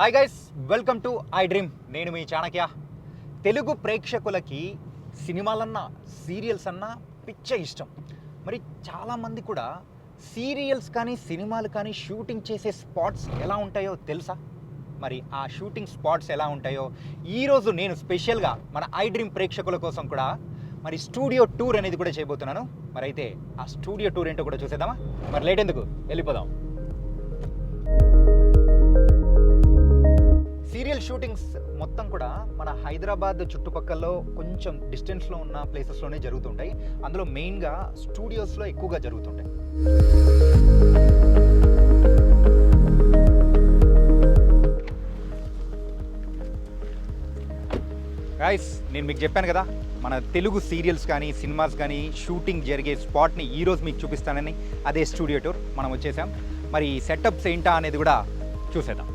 Hi guys, welcome to I dream. నేను మీ చాణక్య. తెలుగు ప్రేక్షకులకి సినిమాలన్నా serials అన్నా పిచ్చ ఇష్టం. మరి చాలామంది కూడా సీరియల్స్ కానీ సినిమాలు కానీ షూటింగ్ చేసే స్పాట్స్ ఎలా ఉంటాయో తెలుసా? మరి ఆ షూటింగ్ స్పాట్స్ ఎలా ఉంటాయో ఈరోజు నేను స్పెషల్గా మన ఐ డ్రీమ్ ప్రేక్షకుల కోసం కూడా మరి స్టూడియో టూర్ అనేది కూడా చేయబోతున్నాను. మరి అయితే ఆ స్టూడియో టూర్ ఏంటో కూడా చూసేద్దామా? మరి లేట్ ఎందుకు, వెళ్ళిపోదాం. సీరియల్ షూటింగ్స్ మొత్తం కూడా మన హైదరాబాద్ చుట్టుపక్కల కొంచెం డిస్టెన్స్లో ఉన్న ప్లేసెస్లోనే జరుగుతుంటాయి. అందులో మెయిన్గా స్టూడియోస్లో ఎక్కువగా జరుగుతుంటాయి. గైస్, నేను మీకు చెప్పాను కదా, మన తెలుగు సీరియల్స్ కానీ సినిమాస్ కానీ షూటింగ్ జరిగే స్పాట్ని ఈరోజు మీకు చూపిస్తానని. అదే స్టూడియో టూర్ మనం వచ్చేసాం. మరి సెటప్స్ ఏంటా అనేది కూడా చూసేద్దాం.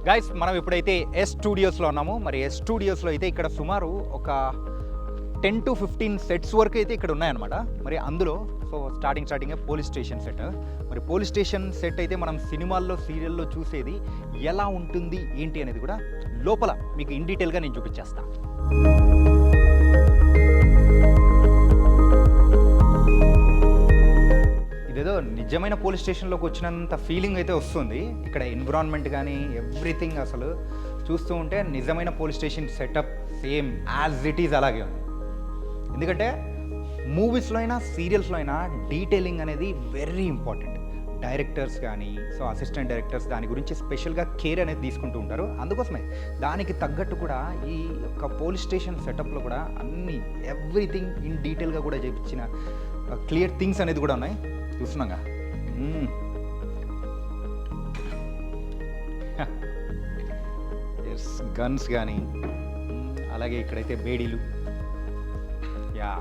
గైస్, మనం ఇప్పుడైతే ఎస్ స్టూడియోస్లో ఉన్నాము. మరి ఎస్ స్టూడియోస్లో అయితే ఇక్కడ సుమారు ఒక 10 to 15 సెట్స్ వరకు అయితే ఇక్కడ ఉన్నాయన్నమాట. మరి అందులో స్టార్టింగ్ పోలీస్ స్టేషన్ సెట్. మరి పోలీస్ స్టేషన్ సెట్ అయితే మనం సినిమాల్లో సీరియల్లో చూసేది ఎలా ఉంటుంది ఏంటి అనేది కూడా లోపల మీకు ఇన్ డీటెయిల్గా నేను చూపించేస్తాను. ఇదేదో నిజమైన పోలీస్ స్టేషన్లోకి వచ్చినంత ఫీలింగ్ అయితే వస్తుంది. ఇక్కడ ఎన్విరాన్మెంట్ కానీ ఎవ్రీథింగ్ అసలు చూస్తూ ఉంటే నిజమైన police station setup same as it is అలాగే ఉంది. ఎందుకంటే మూవీస్లో అయినా సీరియల్స్లో అయినా డీటెయిలింగ్ అనేది వెరీ ఇంపార్టెంట్. డైరెక్టర్స్ కానీ అసిస్టెంట్ డైరెక్టర్స్ దాని గురించి స్పెషల్గా కేర్ అనేది తీసుకుంటూ ఉంటారు. అందుకోసమే దానికి తగ్గట్టు కూడా ఈ యొక్క పోలీస్ స్టేషన్ సెటప్లో కూడా అన్ని ఎవ్రీథింగ్ ఇన్ డీటెయిల్గా కూడా చేయించిన క్లియర్ థింగ్స్ అనేది కూడా ఉన్నాయి. చూస్తున్నాగా ఎస్ గన్స్ కానీ, అలాగే ఇక్కడైతే బేడీలు. యా,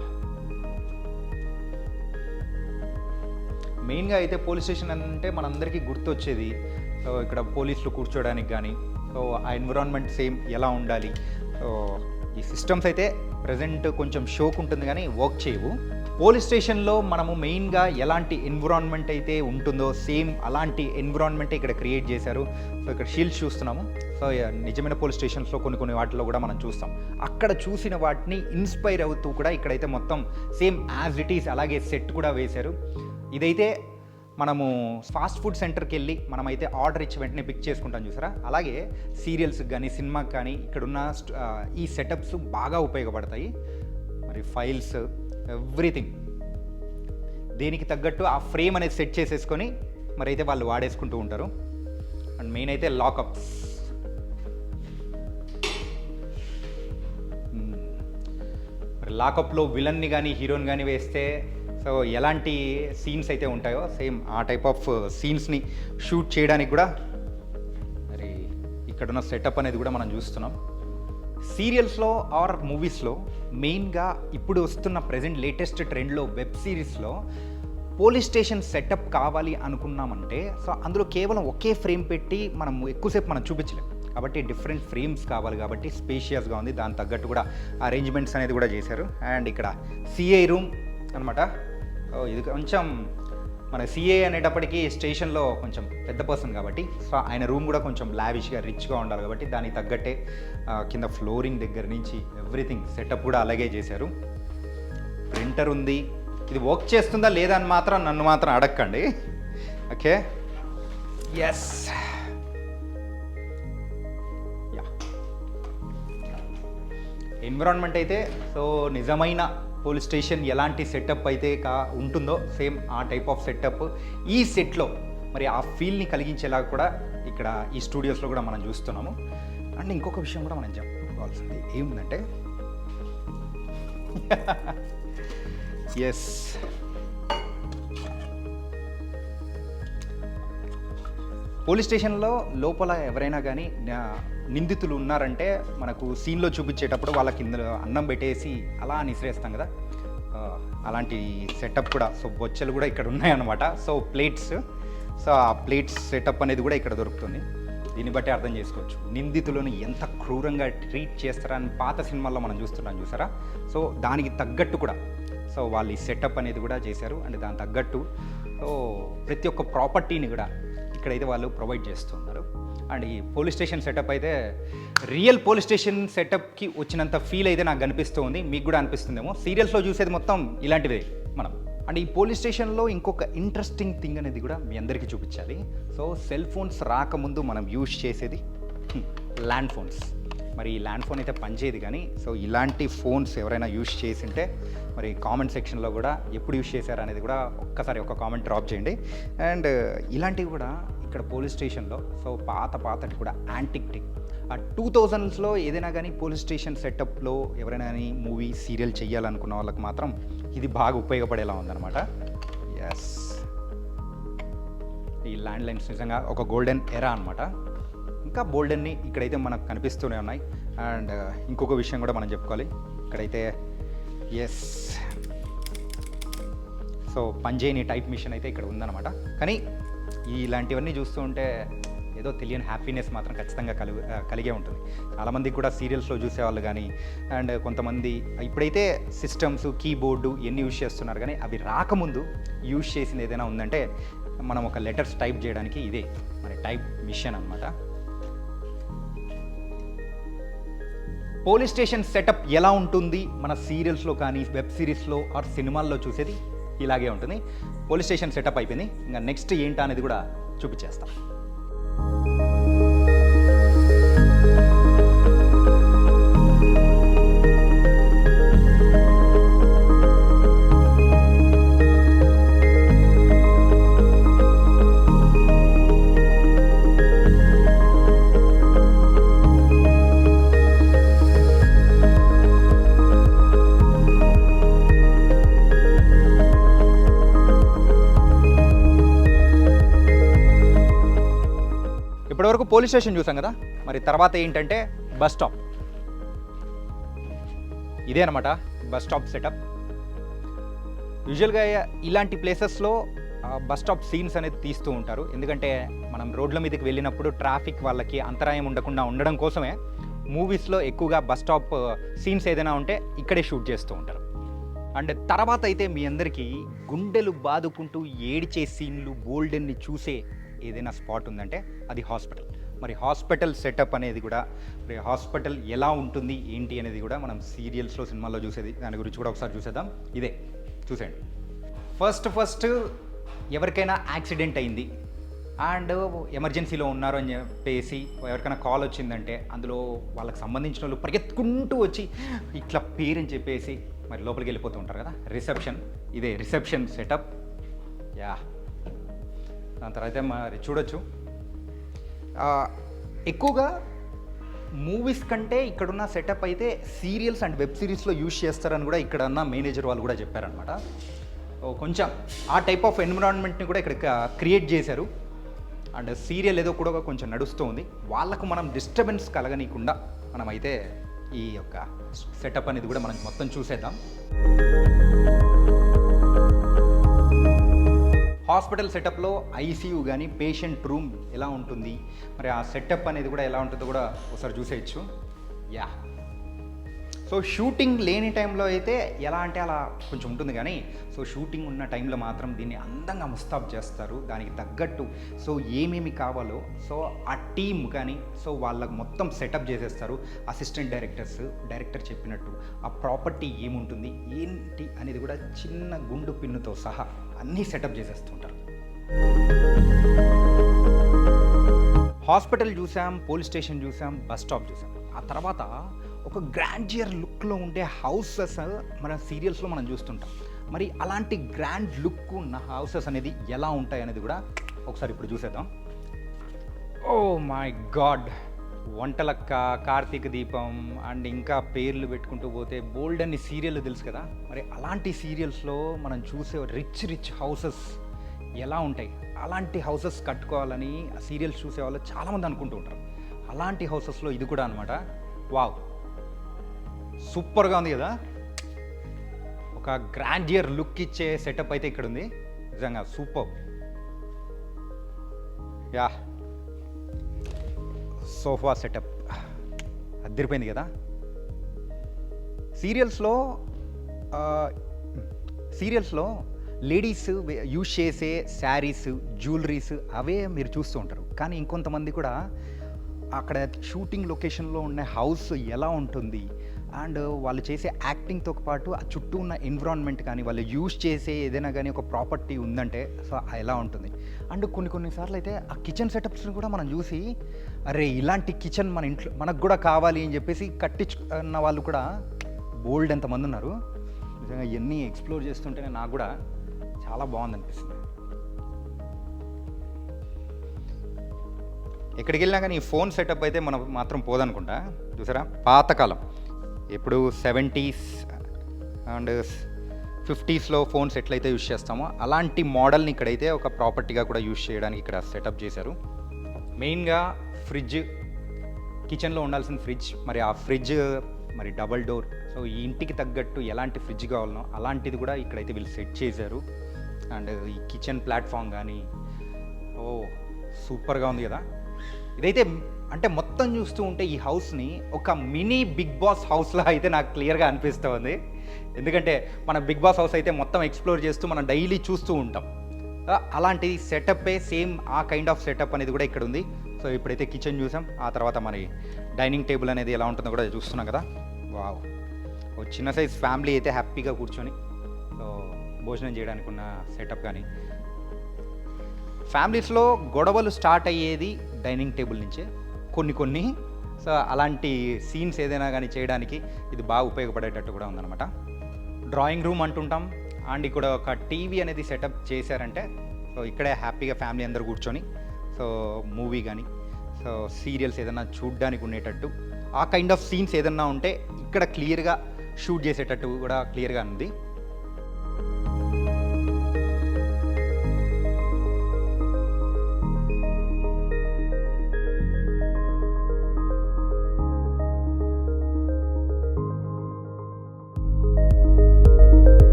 మెయిన్గా అయితే పోలీస్ స్టేషన్ అంటే మనందరికీ గుర్తొచ్చేది ఇక్కడ పోలీసులు కూర్చోడానికి కానీ ఆ ఎన్విరాన్మెంట్ సేమ్ ఎలా ఉండాలి. ఈ సిస్టమ్స్ అయితే ప్రజెంట్ కొంచెం షోక్ ఉంటుంది కానీ వర్క్ చేయవు. పోలీస్ స్టేషన్లో మనము మెయిన్గా ఎలాంటి ఎన్విరాన్మెంట్ అయితే ఉంటుందో సేమ్ అలాంటి ఎన్విరాన్మెంటే ఇక్కడ క్రియేట్ చేశారు. ఇక్కడ షీల్డ్స్ చూస్తున్నాము. నిజమైన పోలీస్ స్టేషన్స్లో కొన్ని వాటిలో కూడా మనం చూస్తాం. అక్కడ చూసిన వాటిని ఇన్స్పైర్ అవుతూ కూడా ఇక్కడైతే మొత్తం సేమ్ యాజ్ ఇట్ ఈస్ అలాగే సెట్ కూడా వేశారు. ఇదైతే మనము ఫాస్ట్ ఫుడ్ సెంటర్కి వెళ్ళి మనమైతే ఆర్డర్ ఇచ్చి వెంటనే పిక్ చేసుకుంటాం చూసారా, అలాగే సీరియల్స్కి కానీ సినిమాకి కానీ ఇక్కడున్న ఈ సెటప్స్ బాగా ఉపయోగపడతాయి. మరి ఫైల్స్ ఎవ్రీథింగ్ దేనికి తగ్గట్టు ఆ ఫ్రేమ్ అనేది సెట్ చేసేసుకొని మరి అయితే వాళ్ళు వాడేసుకుంటూ ఉంటారు. అండ్ మెయిన్ అయితే లాకప్స్. మరి లాకప్లో విలన్ని కానీ హీరోని కానీ వేస్తే ఎలాంటి సీన్స్ అయితే ఉంటాయో సేమ్ ఆ టైప్ ఆఫ్ సీన్స్ని షూట్ చేయడానికి కూడా మరి ఇక్కడున్న సెటప్ అనేది కూడా మనం చూస్తున్నాం. సీరియల్స్లో ఆర్ మూవీస్లో మెయిన్గా ఇప్పుడు వస్తున్న ప్రజెంట్ లేటెస్ట్ ట్రెండ్లో వెబ్ సిరీస్లో పోలీస్ స్టేషన్ సెటప్ కావాలి అనుకున్నామంటే అందులో కేవలం ఒకే ఫ్రేమ్ పెట్టి మనం ఎక్కువసేపు మనం చూపించలేం. కాబట్టి డిఫరెంట్ ఫ్రేమ్స్ కావాలి కాబట్టి స్పేషియస్గా ఉంది. దాని తగ్గట్టు కూడా అరేంజ్మెంట్స్ అనేది కూడా చేశారు. అండ్ ఇక్కడ సిఐ రూమ్ అనమాట. ఇది కొంచెం మన సిఏ అనేటప్పటికీ స్టేషన్లో కొంచెం పెద్ద పర్సన్ కాబట్టి ఆయన రూమ్ కూడా కొంచెం లావిష్గా రిచ్గా ఉండాలి కాబట్టి దానికి తగ్గట్టే కింద ఫ్లోరింగ్ దగ్గర నుంచి ఎవ్రీథింగ్ సెటప్ కూడా అలాగే చేశారు. ప్రింటర్ ఉంది. ఇది వర్క్ చేస్తుందా లేదా అని మాత్రం నన్ను మాత్రం అడగండి. Okay, yes. యా, ఎన్విరాన్మెంట్ అయితే నిజమైన పోలీస్ స్టేషన్ ఎలాంటి సెటప్ అయితే ఉంటుందో సేమ్ ఆ టైప్ ఆఫ్ సెటప్ ఈ సెట్లో మరి ఆ ఫీల్ని కలిగించేలా కూడా ఇక్కడ ఈ స్టూడియోస్లో కూడా మనం చూస్తున్నాము. అండ్ ఇంకొక విషయం కూడా మనం చెప్పుకోవాల్సింది ఏముందంటే ఎస్, పోలీస్ స్టేషన్లో లోపల ఎవరైనా కానీ నిందితులు ఉన్నారంటే మనకు సీన్లో చూపించేటప్పుడు వాళ్ళ కింద అన్నం పెట్టేసి అలా నిసిరేస్తాం కదా, అలాంటి సెటప్ కూడా బొచ్చలు కూడా ఇక్కడ ఉన్నాయన్నమాట. ప్లేట్స్ ఆ ప్లేట్స్ సెటప్ అనేది కూడా ఇక్కడ దొరుకుతుంది. దీన్ని బట్టి అర్థం చేసుకోవచ్చు నిందితులను ఎంత క్రూరంగా ట్రీట్ చేస్తారని పాత సినిమాల్లో మనం చూస్తున్నాం చూసారా. దానికి తగ్గట్టు కూడా వాళ్ళు ఈ సెటప్ అనేది కూడా చేశారు. అండ్ దాని తగ్గట్టు సో ప్రతి ఒక్క ప్రాపర్టీని కూడా ఇక్కడైతే వాళ్ళు ప్రొవైడ్ చేస్తున్నారు. అండ్ ఈ పోలీస్ స్టేషన్ సెటప్ అయితే రియల్ పోలీస్ స్టేషన్ సెటప్కి వచ్చినంత ఫీల్ అయితే నాకు అనిపిస్తూ ఉంది. మీకు కూడా అనిపిస్తుందేమో. సీరియల్స్లో చూసేది మొత్తం ఇలాంటివే మనం. అండ్ ఈ పోలీస్ స్టేషన్లో ఇంకొక ఇంట్రెస్టింగ్ థింగ్ అనేది కూడా మీ అందరికీ చూపించాలి. సో సెల్ ఫోన్స్ రాకముందు మనం యూజ్ చేసేది ల్యాండ్ ఫోన్స్. మరి ఈ ల్యాండ్ ఫోన్ అయితే పనిచేయదు, కానీ సో ఇలాంటి ఫోన్స్ ఎవరైనా యూజ్ చేసింటే మరి కామెంట్ సెక్షన్లో కూడా ఎప్పుడు యూజ్ చేశారు అనేది కూడా ఒక్కసారి ఒక కామెంట్ డ్రాప్ చేయండి. అండ్ ఇలాంటివి కూడా ఇక్కడ పోలీస్ స్టేషన్లో సో పాతటి కూడా యాంటిక్ ఆ 2000స్లో ఏదైనా కానీ పోలీస్ స్టేషన్ సెటప్లో ఎవరైనా కానీ మూవీ సీరియల్ చేయాలనుకున్న వాళ్ళకి మాత్రం ఇది బాగా ఉపయోగపడేలా ఉందన్నమాట. ఎస్, ఈ ల్యాండ్ లైన్స్ నిజంగా ఒక గోల్డెన్ ఎరా అనమాట. ఇంకా బోల్డెన్ని ఇక్కడైతే మనకు కనిపిస్తూనే ఉన్నాయి. అండ్ ఇంకొక విషయం కూడా మనం చెప్పుకోవాలి. ఇక్కడైతే ఎస్, సో పనిచేయని టైప్ మిషన్ అయితే ఇక్కడ ఉందన్నమాట. కానీ ఇలాంటివన్నీ చూస్తూ ఉంటే ఏదో తెలియని హ్యాపీనెస్ మాత్రం ఖచ్చితంగా కలిగే ఉంటుంది. చాలామందికి కూడా సీరియల్స్లో చూసేవాళ్ళు కానీ, అండ్ కొంతమంది ఇప్పుడైతే సిస్టమ్స్ కీబోర్డు ఇవన్నీ యూజ్ చేస్తున్నారు, కానీ అవి రాకముందు యూజ్ చేసింది ఏదైనా ఉందంటే మనం ఒక లెటర్స్ టైప్ చేయడానికి ఇదే మరి టైప్ మిషన్ అనమాట. పోలీస్ స్టేషన్ సెటప్ ఎలా ఉంటుంది మన సీరియల్స్లో కానీ వెబ్ సిరీస్లో ఆర్ సినిమాల్లో చూసేది ఇలాగే ఉంటుంది. పోలీస్ స్టేషన్ సెటప్ అయిపోయింది, ఇంకా నెక్స్ట్ ఏంటా అనేది కూడా చూపించేస్తాం. ఇప్పటివరకు పోలీస్ స్టేషన్ చూసాం కదా, మరి తర్వాత ఏంటంటే బస్ స్టాప్. ఇదే అనమాట బస్ స్టాప్ సెటప్. యూజువల్గా ఇలాంటి ప్లేసెస్లో బస్ స్టాప్ సీన్స్ అనేది తీస్తూ ఉంటారు. ఎందుకంటే మనం రోడ్ల మీదకి వెళ్ళినప్పుడు ట్రాఫిక్ వాళ్ళకి అంతరాయం ఉండకుండా ఉండడం కోసమే మూవీస్లో ఎక్కువగా బస్ స్టాప్ సీన్స్ ఏదైనా ఉంటే ఇక్కడే షూట్ చేస్తూ ఉంటారు. అండ్ తర్వాత అయితే మీ అందరికీ గుండెలు బాదుకుంటూ ఏడిచే సీన్లు బోల్డెన్ని చూసే ఏదైనా స్పాట్ ఉందంటే అది హాస్పిటల్. మరి హాస్పిటల్ సెటప్ అనేది కూడా, మరి హాస్పిటల్ ఎలా ఉంటుంది ఏంటి అనేది కూడా మనం సీరియల్స్లో సినిమాల్లో చూసేది. దాని గురించి కూడా ఒకసారి చూసేద్దాం. ఇదే చూసేయండి. ఫస్ట్ ఎవరికైనా యాక్సిడెంట్ అయింది అండ్ ఎమర్జెన్సీలో ఉన్నారు అని చెప్పేసి ఎవరికైనా కాల్ వచ్చిందంటే అందులో వాళ్ళకి సంబంధించిన వాళ్ళు పరిగెత్తుకుంటూ వచ్చి ఇట్లా పేరని చెప్పేసి మరి లోపలికి వెళ్ళిపోతూ ఉంటారు కదా. రిసెప్షన్, ఇదే రిసెప్షన్ సెటప్. యా, దాని తర్వాత మరి చూడొచ్చు ఎక్కువగా మూవీస్ కంటే ఇక్కడున్న సెటప్ అయితే సీరియల్స్ అండ్ వెబ్ సిరీస్లో యూజ్ చేస్తారని కూడా ఇక్కడ ఉన్న మేనేజర్ వాళ్ళు కూడా చెప్పారనమాట. కొంచెం ఆ టైప్ ఆఫ్ ఎన్విరాన్మెంట్ని కూడా ఇక్కడ క్రియేట్ చేశారు. అండ్ సీరియల్ ఏదో కూడా కొంచెం నడుస్తూ ఉంది. వాళ్ళకు మనం డిస్టర్బెన్స్ కలగనీయకుండా మనం అయితే ఈ యొక్క సెటప్ అనేది కూడా మనం మొత్తం చూసేద్దాం. హాస్పిటల్ సెటప్లో ఐసీయూ కానీ పేషెంట్ రూమ్ ఎలా ఉంటుంది, మరి ఆ సెటప్ అనేది కూడా ఎలా ఉంటుందో కూడా ఒకసారి చూసేయచ్చు. యా, సో షూటింగ్ లేని టైంలో అయితే ఎలా అంటే అలా కొంచెం ఉంటుంది, కానీ సో షూటింగ్ ఉన్న టైంలో మాత్రం దీన్ని అందంగా ముస్తాబ్ చేస్తారు. దానికి తగ్గట్టు సో ఏమేమి కావాలో సో ఆ టీమ్ కానీ సో వాళ్ళకు మొత్తం సెటప్ చేసేస్తారు. అసిస్టెంట్ డైరెక్టర్ చెప్పినట్టు ఆ ప్రాపర్టీ ఏముంటుంది ఏంటి అనేది కూడా చిన్న గుండు పిన్నుతో సహా అన్నీ సెటప్ చేసేస్తుంటారు. హాస్పిటల్ చూసాం, పోలీస్ స్టేషన్ చూసాం, బస్ స్టాప్ చూసాం. ఆ తర్వాత ఒక గ్రాండియర్ లుక్లో ఉండే హౌసెస్ మన సీరియల్స్లో మనం చూస్తుంటాం. మరి అలాంటి గ్రాండ్ లుక్ ఉన్న హౌసెస్ అనేది ఎలా ఉంటాయి అనేది కూడా ఒకసారి ఇప్పుడు చూసేద్దాం. Oh my God, Vantalakka, Karthika దీపం అండ్ ఇంకా పేర్లు పెట్టుకుంటూ పోతే బోల్డ్ అన్ని సీరియల్ తెలుసు కదా. మరి అలాంటి సీరియల్స్లో మనం చూసే రిచ్ హౌసెస్ ఎలా ఉంటాయి, అలాంటి హౌసెస్ కట్టుకోవాలని సీరియల్స్ చూసేవాళ్ళు చాలామంది అనుకుంటూ ఉంటారు. అలాంటి హౌసెస్లో ఇది కూడా అనమాట. వావ్, సూపర్గా ఉంది కదా. ఒక గ్రాండియర్ లుక్ ఇచ్చే సెటప్ అయితే ఇక్కడ ఉంది. నిజంగా సూపర్. యా, సోఫా సెటప్ అదిరిపోయింది కదా. సీరియల్స్లో లేడీస్ యూజ్ చేసే శారీస్, జ్యువెలరీస్ అవే మీరు చూస్తూ ఉంటారు. కానీ ఇంకొంతమంది కూడా అక్కడ షూటింగ్ లొకేషన్లో ఉన్న హౌస్ ఎలా ఉంటుంది అండ్ వాళ్ళు చేసే యాక్టింగ్తో పాటు ఆ చుట్టూ ఉన్న ఎన్విరాన్మెంట్ కానీ వాళ్ళు యూజ్ చేసే ఏదైనా కానీ ఒక ప్రాపర్టీ ఉందంటే సో ఎలా ఉంటుంది. అండ్ కొన్నిసార్లు అయితే ఆ కిచెన్ సెటప్స్ని కూడా మనం చూసి అరే ఇలాంటి కిచెన్ మన ఇంట్లో మనకు కూడా కావాలి అని చెప్పేసి కట్టించుకున్న వాళ్ళు కూడా బోల్డ్ ఎంతమంది ఉన్నారు. నిజంగా ఇవన్నీ ఎక్స్ప్లోర్ చేస్తుంటేనే నాకు కూడా చాలా బాగుంది అనిపిస్తుంది. ఎక్కడికి వెళ్ళినా కానీ ఈ ఫోన్ సెటప్ అయితే మనం మాత్రం పోదనుకుంటా. చూసారా పాతకాలం ఎప్పుడు 70s అండ్ 50sలో ఫోన్స్ ఎట్లయితే యూజ్ చేస్తామో అలాంటి మోడల్ని ఇక్కడైతే ఒక ప్రాపర్టీగా కూడా యూజ్ చేయడానికి ఇక్కడ సెటప్ చేశారు. మెయిన్గా ఫ్రిడ్జ్, కిచెన్లో ఉండాల్సిన ఫ్రిడ్జ్, మరి ఆ ఫ్రిడ్జ్ మరి డబల్ డోర్. సో ఈ ఇంటికి తగ్గట్టు ఎలాంటి ఫ్రిడ్జ్ కావాలనో అలాంటిది కూడా ఇక్కడైతే వీళ్ళు సెట్ చేశారు. అండ్ ఈ కిచెన్ ప్లాట్ఫామ్ కానీ సూపర్గా ఉంది కదా. ఇదైతే అంటే మొత్తం చూస్తూ ఉంటే ఈ హౌస్ని ఒక మినీ బిగ్ బాస్ హౌస్లా అయితే నాకు క్లియర్గా అనిపిస్తుంది. ఎందుకంటే మన బిగ్ బాస్ హౌస్ అయితే మొత్తం ఎక్స్ప్లోర్ చేస్తూ మనం డైలీ చూస్తూ ఉంటాం. అలాంటి సెటప్పే సేమ్ ఆ కైండ్ ఆఫ్ సెటప్ అనేది కూడా ఇక్కడ ఉంది. సో ఇప్పుడైతే కిచెన్ చూసాం, ఆ తర్వాత మరి డైనింగ్ టేబుల్ అనేది ఎలా ఉంటుందో కూడా చూస్తున్నాం కదా. వావ్, ఒక చిన్న సైజ్ ఫ్యామిలీ అయితే హ్యాపీగా కూర్చొని సో భోజనం చేయడానికి ఉన్న సెటప్. కానీ ఫ్యామిలీస్లో గొడవలు స్టార్ట్ అయ్యేది డైనింగ్ టేబుల్ నుంచే కొన్ని. సో అలాంటి సీన్స్ ఏదైనా కానీ చేయడానికి ఇది బాగా ఉపయోగపడేటట్టు కూడా ఉందన్నమాట. డ్రాయింగ్ రూమ్ అంటుంటాం అండ్ ఇక్కడ ఒక టీవీ అనేది సెటప్ చేశారంటే సో ఇక్కడే హ్యాపీగా ఫ్యామిలీ అందరూ కూర్చొని సో మూవీ కానీ సో సీరియల్స్ ఏదైనా చూడడానికి ఉండేటట్టు ఆ కైండ్ ఆఫ్ సీన్స్ ఏదన్నా ఉంటే ఇక్కడ క్లియర్గా షూట్ చేసేటట్టు కూడా క్లియర్గా ఉంది.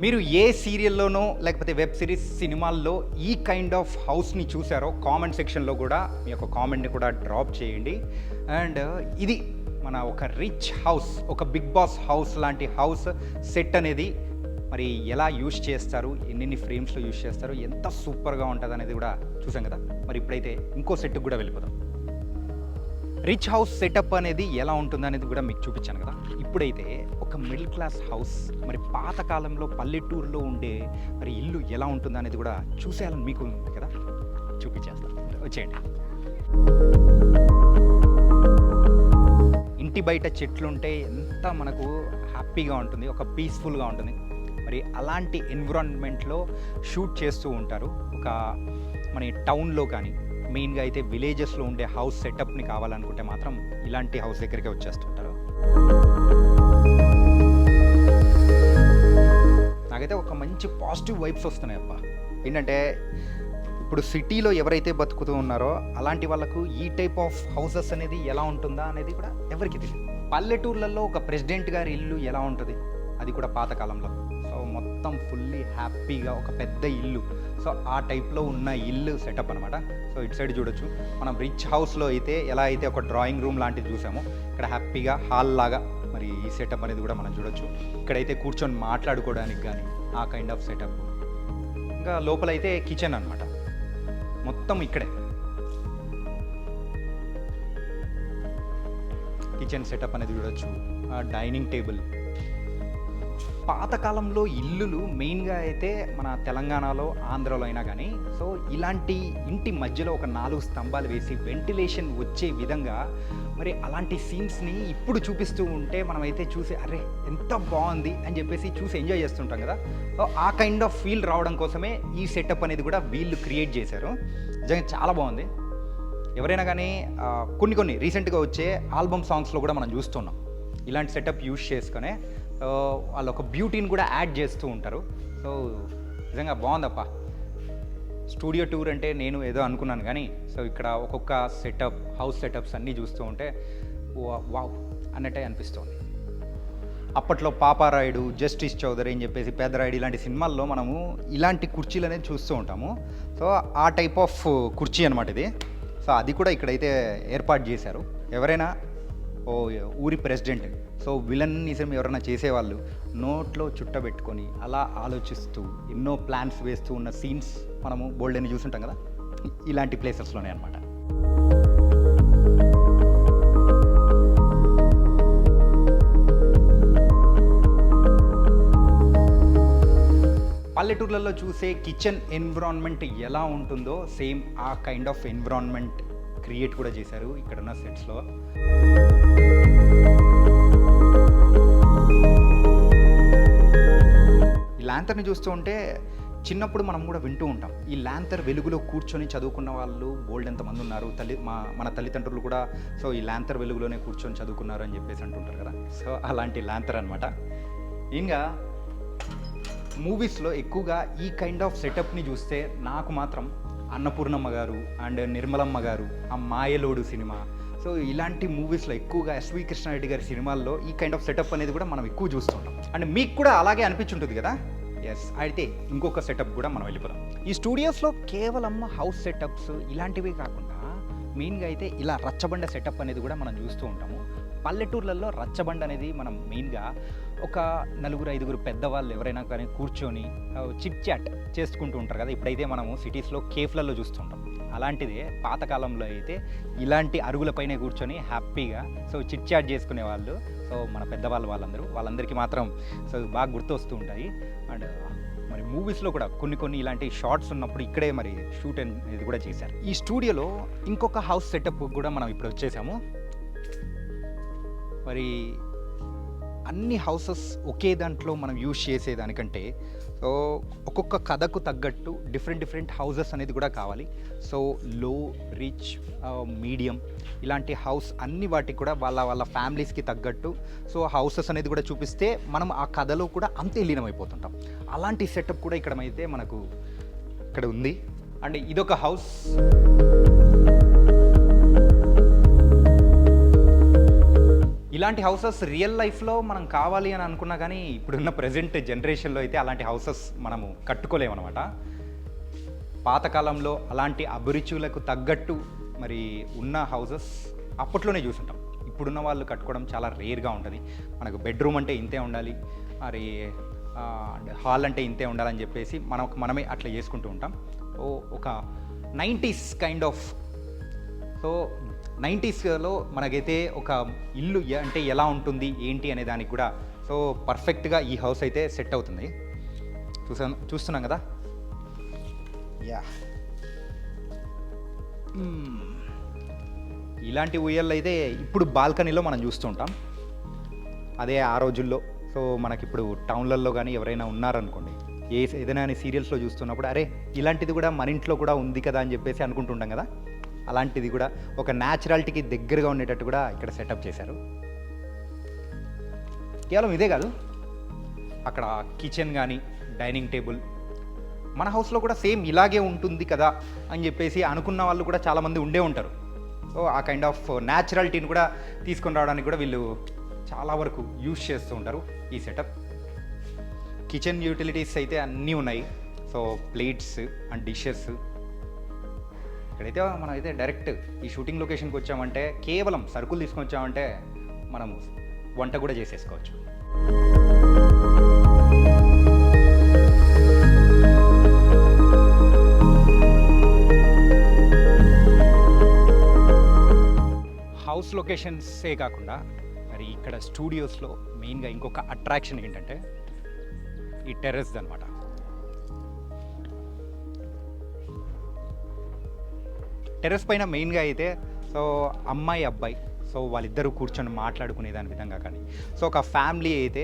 మీరు ఏ సీరియల్లోనో లేకపోతే వెబ్ సిరీస్, సినిమాల్లో ఈ కైండ్ ఆఫ్ హౌస్ని చూసారో కామెంట్ సెక్షన్లో కూడా మీ యొక్క కామెంట్ని కూడా డ్రాప్ చేయండి. అండ్ ఇది మన ఒక రిచ్ హౌస్, ఒక బిగ్ బాస్ హౌస్ లాంటి హౌస్ సెట్ అనేది మరి ఎలా యూజ్ చేస్తారు, ఎన్ని ఫ్రేమ్స్లో యూజ్ చేస్తారు, ఎంత సూపర్గా ఉంటుంది అనేది కూడా చూసాం కదా. మరి ఇప్పుడైతే ఇంకో సెట్కి కూడా వెళ్ళిపోదాం. రిచ్ హౌస్ సెటప్ అనేది ఎలా ఉంటుంది అనేది కూడా మీకు చూపించాను కదా. ఇప్పుడైతే ఒక మిడిల్ క్లాస్ హౌస్, మరి పాతకాలంలో పల్లెటూరులో ఉండే మరి ఇల్లు ఎలా ఉంటుంది అనేది కూడా చూసేయాలని మీకు ఉంది కదా, చూపించేస్తాను, వచ్చేయండి. ఇంటి బయట చెట్లుంటే ఎంత మనకు హ్యాపీగా ఉంటుంది, ఒక పీస్ఫుల్గా ఉంటుంది. మరి అలాంటి ఎన్విరాన్మెంట్లో షూట్ చేస్తూ ఉంటారు. ఒక మన టౌన్లో కానీ మెయిన్గా అయితే విలేజెస్లో ఉండే హౌస్ సెటప్ని కావాలనుకుంటే మాత్రం ఇలాంటి హౌస్ దగ్గరికి వచ్చేస్తుంటారు. నాకైతే ఒక మంచి పాజిటివ్ వైబ్స్ వస్తున్నాయి అబ్బా. ఏంటంటే ఇప్పుడు సిటీలో ఎవరైతే బతుకుతూ ఉన్నారో అలాంటి వాళ్ళకు ఈ టైప్ ఆఫ్ హౌసెస్ అనేది ఎలా ఉంటుందా అనేది కూడా ఎవరికి తెలియదు. పల్లెటూర్లలో ఒక ప్రెసిడెంట్ గారి ఇల్లు ఎలా ఉంటుంది, అది కూడా పాతకాలంలో. సో మొత్తం ఫుల్లీ హ్యాపీగా ఒక పెద్ద ఇల్లు, సో ఆ టైప్లో ఉన్న ఇల్లు సెటప్ అనమాట. సో ఇటు సైడ్ చూడొచ్చు మనం రిచ్ హౌస్లో అయితే ఎలా అయితే ఒక డ్రాయింగ్ రూమ్ లాంటిది చూసామో ఇక్కడ హ్యాపీగా హాల్ లాగా మరి ఈ సెటప్ అనేది కూడా మనం చూడొచ్చు. ఇక్కడైతే కూర్చొని మాట్లాడుకోవడానికి కానీ ఆ కైండ్ ఆఫ్ సెటప్. ఇంకా లోపలైతే కిచెన్ అనమాట, మొత్తం ఇక్కడే కిచెన్ సెటప్ అనేది చూడొచ్చు. Dining table. పాతకాలంలో ఇల్లులు మెయిన్గా అయితే మన తెలంగాణలో, ఆంధ్రలో అయినా కానీ సో ఇలాంటి ఇంటి మధ్యలో ఒక 4 స్తంభాలు వేసి వెంటిలేషన్ వచ్చే విధంగా మరి అలాంటి సీన్స్ని ఇప్పుడు చూపిస్తూ ఉంటే మనమైతే చూసి అరే ఎంత బాగుంది అని చెప్పేసి చూసి ఎంజాయ్ చేస్తుంటాం కదా. సో ఆ కైండ్ ఆఫ్ ఫీల్ రావడం కోసమే ఈ సెటప్ అనేది కూడా వీళ్ళు క్రియేట్ చేశారు. నిజంగా చాలా బాగుంది. ఎవరైనా కానీ కొన్ని రీసెంట్గా వచ్చే ఆల్బమ్ సాంగ్స్లో కూడా మనం చూస్తున్నాం ఇలాంటి సెటప్ యూజ్ చేసుకునే వాళ్ళు ఒక బ్యూటీని కూడా యాడ్ చేస్తూ ఉంటారు. సో నిజంగా బాగుందప్ప. స్టూడియో టూర్ అంటే నేను ఏదో అనుకున్నాను కానీ సో ఇక్కడ ఒక్కొక్క సెటప్, హౌస్ సెటప్స్ అన్నీ చూస్తూ ఉంటే వావ్ అన్నట్టే అనిపిస్తుంది. అప్పట్లో పాపారాయుడు, జస్టిస్ చౌదరి అని చెప్పేసి పెద్దరాయుడు ఇలాంటి సినిమాల్లో మనము ఇలాంటి కుర్చీలు అనేది చూస్తూ ఉంటాము. సో ఆ టైప్ ఆఫ్ కుర్చీ అనమాట ఇది. సో అది కూడా ఇక్కడైతే ఏర్పాటు చేశారు. ఎవరైనా ఊరి ప్రెసిడెంట్, సో విలనిజం ఎవరైనా చేసేవాళ్ళు నోట్లో చుట్టబెట్టుకొని అలా ఆలోచిస్తూ ఎన్నో ప్లాన్స్ వేస్తూ ఉన్న సీన్స్ మనము బోల్డెన్ని చూసుంటాం కదా, ఇలాంటి ప్లేసెస్లోనే అనమాట. పల్లెటూర్లలో చూసే కిచెన్ ఎన్విరాన్మెంట్ ఎలా ఉంటుందో సేమ్ ఆ కైండ్ ఆఫ్ ఎన్విరాన్మెంట్ క్రియేట్ కూడా చేశారు ఇక్కడున్న సెట్స్లో. ఈ ల్యాంతర్ని చూస్తూ ఉంటే చిన్నప్పుడు మనం కూడా వింటూ ఉంటాం, ఈ ల్యాంతర్ వెలుగులో కూర్చొని చదువుకున్న వాళ్ళు బోల్డ్ ఎంతమంది ఉన్నారు, మన తల్లిదండ్రులు కూడా సో ఈ ల్యాంతర్ వెలుగులోనే కూర్చొని చదువుకున్నారు అని చెప్పేసి అంటుంటారు కదా. సో అలాంటి ల్యాంతర్ అనమాట. ఇంకా మూవీస్లో ఎక్కువగా ఈ కైండ్ ఆఫ్ సెటప్ని చూస్తే నాకు మాత్రం అన్నపూర్ణమ్మ గారు అండ్ నిర్మలమ్మ గారు, ఆ మాయలోడు సినిమా, సో ఇలాంటి మూవీస్లో ఎక్కువగా ఎస్వి కృష్ణారెడ్డి గారి సినిమాల్లో ఈ కైండ్ ఆఫ్ సెటప్ అనేది కూడా మనం ఎక్కువ చూస్తుంటాం. అండ్ మీకు కూడా అలాగే అనిపించుంటుంది కదా. ఎస్, అయితే ఇంకొక సెటప్ కూడా మనం వెళ్ళిపోదాం. ఈ స్టూడియోస్లో కేవలం హౌస్ సెటప్స్ ఇలాంటివి కాకుండా మెయిన్గా అయితే ఇలా రచ్చబండ సెటప్ అనేది కూడా మనం చూస్తూ ఉంటాము. పల్లెటూర్లలో రచ్చబండ అనేది మనం మెయిన్గా ఒక 4-5 పెద్దవాళ్ళు ఎవరైనా కానీ కూర్చొని చిట్ చాట్ చేసుకుంటూ ఉంటారు కదా. ఇప్పుడైతే మనము సిటీస్లో కేఫ్లలో చూస్తుంటాం. అలాంటిదే పాతకాలంలో అయితే ఇలాంటి అరుగులపైనే కూర్చొని హ్యాపీగా సో చిట్ చాట్ చేసుకునే వాళ్ళు. సో మన పెద్దవాళ్ళు వాళ్ళందరికీ మాత్రం సో బాగా గుర్తు వస్తూ ఉంటాయి. అండ్ మరి మూవీస్లో కూడా కొన్ని ఇలాంటి షార్ట్స్ ఉన్నప్పుడు ఇక్కడే మరి షూట్ అనేది కూడా చేశారు. ఈ స్టూడియోలో ఇంకొక హౌస్ సెటప్ కూడా మనం ఇప్పుడు వచ్చేసాము. మరి అన్ని హౌసెస్ ఒకే దాంట్లో మనం యూజ్ చేసేదానికంటే సో ఒక్కొక్క కథకు తగ్గట్టు డిఫరెంట్ హౌసెస్ అనేది కూడా కావాలి. సో లో, రిచ్, మీడియం ఇలాంటి హౌస్ అన్ని వాటికి కూడా వాళ్ళ ఫ్యామిలీస్కి తగ్గట్టు సో హౌసెస్ అనేది కూడా చూపిస్తే మనం ఆ కథలో కూడా అంతే లీనమైపోతుంటాం. అలాంటి సెటప్ కూడా ఇక్కడ మనకు ఇక్కడ ఉంది. అండ్ ఇదొక హౌస్. ఇలాంటి హౌసెస్ రియల్ లైఫ్లో మనం కావాలి అని అనుకున్నా కానీ ఇప్పుడున్న ప్రజెంట్ జనరేషన్లో అయితే అలాంటి హౌసెస్ మనము కట్టుకోలేమన్నమాట. పాతకాలంలో అలాంటి అభిరుచులకు తగ్గట్టు మరి ఉన్న హౌసెస్ అప్పట్లోనే చూసుంటాం. ఇప్పుడున్న వాళ్ళు కట్టుకోవడం చాలా రేర్గా ఉంటుంది. మనకు బెడ్రూమ్ అంటే ఇంతే ఉండాలి, మరి హాల్ అంటే ఇంతే ఉండాలని చెప్పేసి మనమే అట్లా చేసుకుంటూ ఉంటాం. ఒక 90s కైండ్ ఆఫ్. సో 90sలో మనకైతే ఒక ఇల్లు అంటే ఎలా ఉంటుంది ఏంటి అనే దానికి కూడా సో పర్ఫెక్ట్గా ఈ హౌస్ అయితే సెట్ అవుతుంది. చూస్తున్నాం కదా. యా, ఇలాంటి ఉయ్యాలు అయితే ఇప్పుడు బాల్కనీలో మనం చూస్తూ ఉంటాం. అదే ఆ రోజుల్లో సో మనకిప్పుడు టౌన్లలో కానీ ఎవరైనా ఉన్నారనుకోండి, ఏదైనా సీరియల్స్లో చూస్తున్నప్పుడు అరే ఇలాంటిది కూడా మన ఇంట్లో కూడా ఉంది కదా అని చెప్పేసి అనుకుంటుంటాం కదా. అలాంటిది కూడా ఒక న్యాచురాలిటీకి దగ్గరగా ఉండేటట్టు కూడా ఇక్కడ సెటప్ చేశారు. కేవలం ఇదే కాదు, అక్కడ కిచెన్ కానీ డైనింగ్ టేబుల్ మన హౌస్లో కూడా సేమ్ ఇలాగే ఉంటుంది కదా అని చెప్పేసి అనుకున్న వాళ్ళు కూడా చాలామంది ఉండే ఉంటారు. సో ఆ కైండ్ ఆఫ్ న్యాచురాలిటీని కూడా తీసుకొని రావడానికి కూడా వీళ్ళు చాలా వరకు యూజ్ చేస్తూ ఉంటారు ఈ సెటప్. కిచెన్ యూటిలిటీస్ అయితే అన్నీ ఉన్నాయి. So plates and dishes. ఇక్కడైతే మనమైతే డైరెక్ట్ ఈ షూటింగ్ లొకేషన్కి వచ్చామంటే కేవలం సరుకులు తీసుకొని వచ్చామంటే మనం వంట కూడా చేసేసుకోవచ్చు. హౌస్ లొకేషన్సే కాకుండా మరి ఇక్కడ స్టూడియోస్లో మెయిన్గా ఇంకొక అట్రాక్షన్ ఏంటంటే ఈ టెర్రస్ అనమాట. టెర్రస్ పైన మెయిన్గా అయితే సో అమ్మాయి అబ్బాయి సో వాళ్ళిద్దరూ కూర్చొని మాట్లాడుకునే దాని విధంగా కానీ, సో ఒక ఫ్యామిలీ అయితే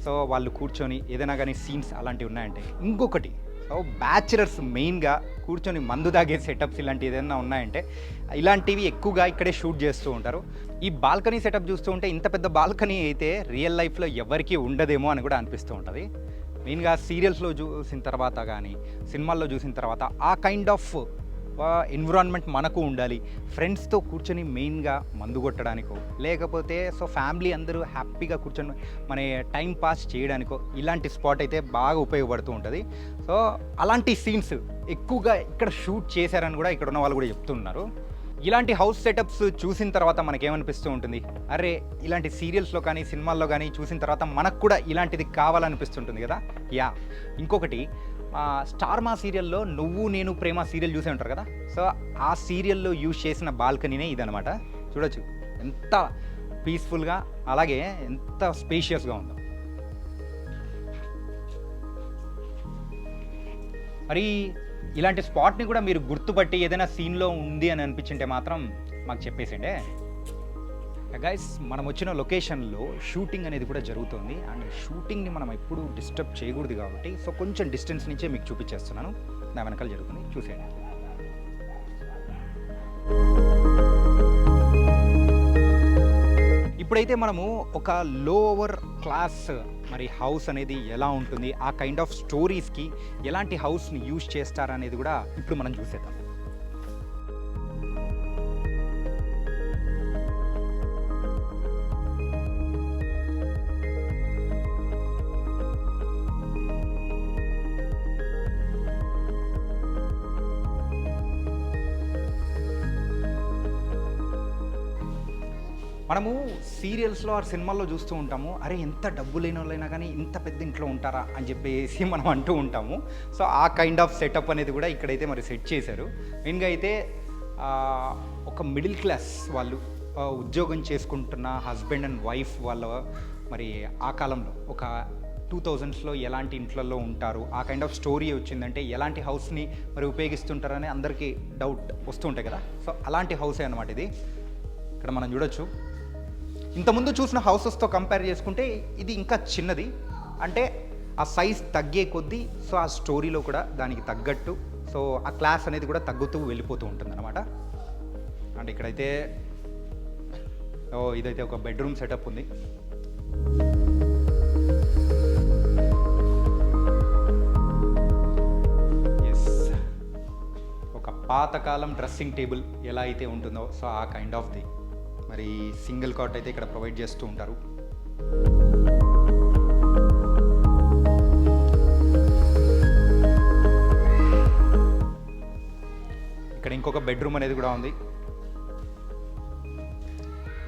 సో వాళ్ళు కూర్చొని ఏదైనా కానీ సీన్స్ అలాంటివి ఉన్నాయంటే, ఇంకొకటి సో బ్యాచులర్స్ మెయిన్గా కూర్చొని మందు తాగే సెటప్స్ ఇలాంటివి ఏదైనా ఉన్నాయంటే ఇలాంటివి ఎక్కువగా ఇక్కడే షూట్ చేస్తూ ఉంటారు. ఈ బాల్కనీ సెటప్ చూస్తూ ఉంటే ఇంత పెద్ద బాల్కనీ అయితే రియల్ లైఫ్లో ఎవరికీ ఉండదేమో అని కూడా అనిపిస్తూ ఉంటుంది. మెయిన్గా సీరియల్స్లో చూసిన తర్వాత కానీ సినిమాల్లో చూసిన తర్వాత ఆ కైండ్ ఆఫ్ ఎన్విరాన్మెంట్ మనకు ఉండాలి. ఫ్రెండ్స్తో కూర్చొని మెయిన్గా మందు కొట్టడానికో లేకపోతే సో ఫ్యామిలీ అందరూ హ్యాపీగా కూర్చొని మన టైం పాస్ చేయడానికో ఇలాంటి స్పాట్ అయితే బాగా ఉపయోగపడుతూ ఉంటుంది. సో అలాంటి సీన్స్ ఎక్కువగా ఇక్కడ షూట్ చేశారని కూడా ఇక్కడ ఉన్న వాళ్ళు కూడా చెప్తున్నారు. ఇలాంటి హౌస్ సెటప్స్ చూసిన తర్వాత మనకేమనిపిస్తూ ఉంటుంది, అరే ఇలాంటి సీరియల్స్లో కానీ సినిమాల్లో కానీ చూసిన తర్వాత మనకు కూడా ఇలాంటిది కావాలనిపిస్తుంటుంది కదా. యా, ఇంకొకటి స్టార్ మా సీరియల్లో నువ్వు నేను ప్రేమ సీరియల్ చూసే ఉంటారు కదా. సో ఆ సీరియల్లో యూజ్ చేసిన బాల్కనీనే ఇదనమాట. చూడొచ్చు ఎంత పీస్ఫుల్గా, అలాగే ఎంత స్పేషియస్గా ఉందో. మరి ఇలాంటి స్పాట్ని కూడా మీరు గుర్తుపట్టి ఏదైనా సీన్లో ఉంది అని అనిపించింటే మాత్రం మాకు చెప్పేసండి. గైస్, మనం వచ్చిన లొకేషన్లో షూటింగ్ అనేది కూడా జరుగుతుంది. అండ్ షూటింగ్ని మనం ఎప్పుడు డిస్టర్బ్ చేయకూడదు కాబట్టి సో కొంచెం డిస్టెన్స్ నుంచే మీకు చూపించేస్తున్నాను. నా వెనకాల జరుగుతుంది, చూసేయండి. ఇప్పుడైతే మనము ఒక లోవర్ క్లాస్ మరి హౌస్ అనేది ఎలా ఉంటుంది, ఆ కైండ్ ఆఫ్ స్టోరీస్కి ఎలాంటి హౌస్ని యూజ్ చేస్తారనేది కూడా ఇప్పుడు మనం చూసేద్దాం. మనము సీరియల్స్లో ఆర్ సినిమాల్లో చూస్తూ ఉంటాము, అరే ఎంత డబ్బు లేని వాళ్ళైనా కానీ ఇంత పెద్ద ఇంట్లో ఉంటారా అని చెప్పేసి మనం అంటూ ఉంటాము. సో ఆ కైండ్ ఆఫ్ సెటప్ అనేది కూడా ఇక్కడైతే మరి సెట్ చేశారు. మెయిన్గా అయితే ఒక మిడిల్ క్లాస్ వాళ్ళు ఉద్యోగం చేసుకుంటున్న హస్బెండ్ అండ్ వైఫ్ వాళ్ళ మరి ఆ కాలంలో ఒక 2000స్లో ఎలాంటి ఇంట్లలో ఉంటారు, ఆ కైండ్ ఆఫ్ స్టోరీ వచ్చిందంటే ఎలాంటి హౌస్ని మరి ఉపయోగిస్తుంటారని అందరికీ డౌట్ వస్తూ ఉంటాయి కదా. సో అలాంటి హౌసే అనమాట ఇది. ఇక్కడ మనం చూడొచ్చు, ఇంతకుముందు చూసిన హౌసెస్తో కంపేర్ చేసుకుంటే ఇది ఇంకా చిన్నది. అంటే ఆ సైజ్ తగ్గే కొద్దీ సో ఆ స్టోరీలో కూడా దానికి తగ్గట్టు సో ఆ క్లాస్ అనేది కూడా తగ్గుతూ వెళ్ళిపోతూ ఉంటుంది అనమాట. అంటే ఇక్కడైతే ఇదైతే ఒక బెడ్రూమ్ సెటప్ ఉంది. ఎస్, ఒక పాతకాలం డ్రెస్సింగ్ టేబుల్ ఎలా అయితే ఉంటుందో సో ఆ కైండ్ ఆఫ్ ది మరి సింగిల్ కాట్ అయితే ఇక్కడ ప్రొవైడ్ చేస్తూ ఉంటారు. ఇక్కడ ఇంకొక బెడ్రూమ్ అనేది కూడా ఉంది.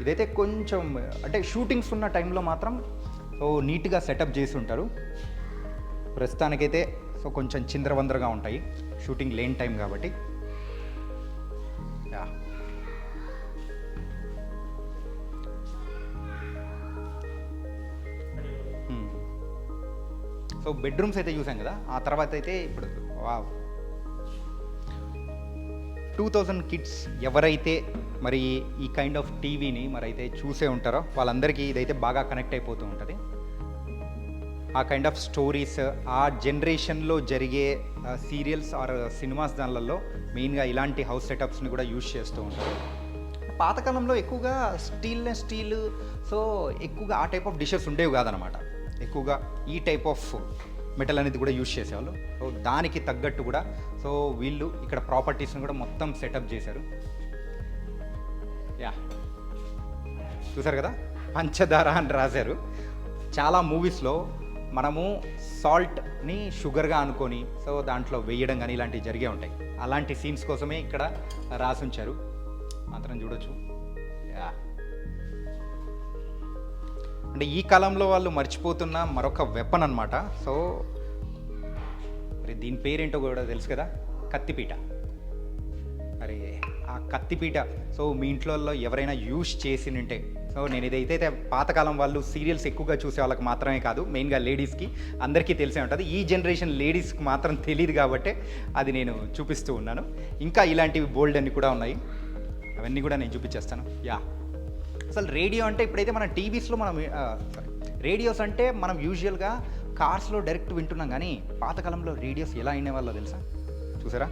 ఇదైతే కొంచెం అంటే షూటింగ్స్ ఉన్న టైంలో మాత్రం సో నీట్గా సెటప్ చేసి ఉంటారు. ప్రస్తుతానికైతే సో కొంచెం చిందరవందరగా ఉంటాయి షూటింగ్ లేని టైం కాబట్టి. సో బెడ్రూమ్స్ అయితే చూసాం కదా. ఆ తర్వాత అయితే ఇప్పుడు 2000 కిడ్స్ ఎవరైతే మరి ఈ కైండ్ ఆఫ్ టీవీని మరి అయితే చూసే ఉంటారో వాళ్ళందరికీ ఇదైతే బాగా కనెక్ట్ అయిపోతూ ఉంటుంది. ఆ కైండ్ ఆఫ్ స్టోరీస్, ఆ జనరేషన్లో జరిగే సీరియల్స్ ఆర్ సినిమాస్ దానిలలో మెయిన్గా ఇలాంటి హౌస్ సెటప్స్ని కూడా యూజ్ చేస్తూ ఉంటారు. పాతకాలంలో ఎక్కువగా స్టీల్ సో ఎక్కువగా ఆ టైప్ ఆఫ్ డిషెస్ ఉండేవి కాదనమాట. ఎక్కువగా ఈ టైప్ ఆఫ్ మెటల్ అనేది కూడా యూజ్ చేసేవాళ్ళు. సో దానికి తగ్గట్టు కూడా సో వీళ్ళు ఇక్కడ ప్రాపర్టీస్ని కూడా మొత్తం సెటప్ చేశారు. యా, చూసారు కదా, పంచదార అని రాశారు. చాలా మూవీస్లో మనము సాల్ట్ని షుగర్గా అనుకొని సో దాంట్లో వేయడం కానీ ఇలాంటివి జరిగే ఉంటాయి. అలాంటి సీన్స్ కోసమే ఇక్కడ రాసి ఉంచారు, మాత్రం చూడొచ్చు. యా, అంటే ఈ కాలంలో వాళ్ళు మర్చిపోతున్న మరొక వెపన్ అనమాట. సో మరి దీని పేరేంటో కూడా తెలుసు కదా, కత్తిపీట. మరి ఆ కత్తిపీట సో మీ ఇంట్లో ఎవరైనా యూజ్ చేసినంటే సో నేను ఇదైతే పాతకాలం వాళ్ళు సీరియల్స్ ఎక్కువగా చూసే వాళ్ళకి మాత్రమే కాదు, మెయిన్గా లేడీస్కి అందరికీ తెలిసే ఉంటుంది. ఈ జనరేషన్ లేడీస్కి మాత్రం తెలియదు కాబట్టి అది నేను చూపిస్తూ ఉన్నాను. ఇంకా ఇలాంటివి బోల్డ్ అన్ని కూడా ఉన్నాయి, అవన్నీ కూడా నేను చూపించేస్తాను. యా, అసలు రేడియో అంటే ఇప్పుడైతే మన టీవీస్లో మనం రేడియోస్ అంటే మనం యూజువల్గా కార్స్లో డైరెక్ట్ వింటున్నాం, కానీ పాతకాలంలో రేడియోస్ ఎలా అయినవాళ్ళో తెలుసా? చూసారా,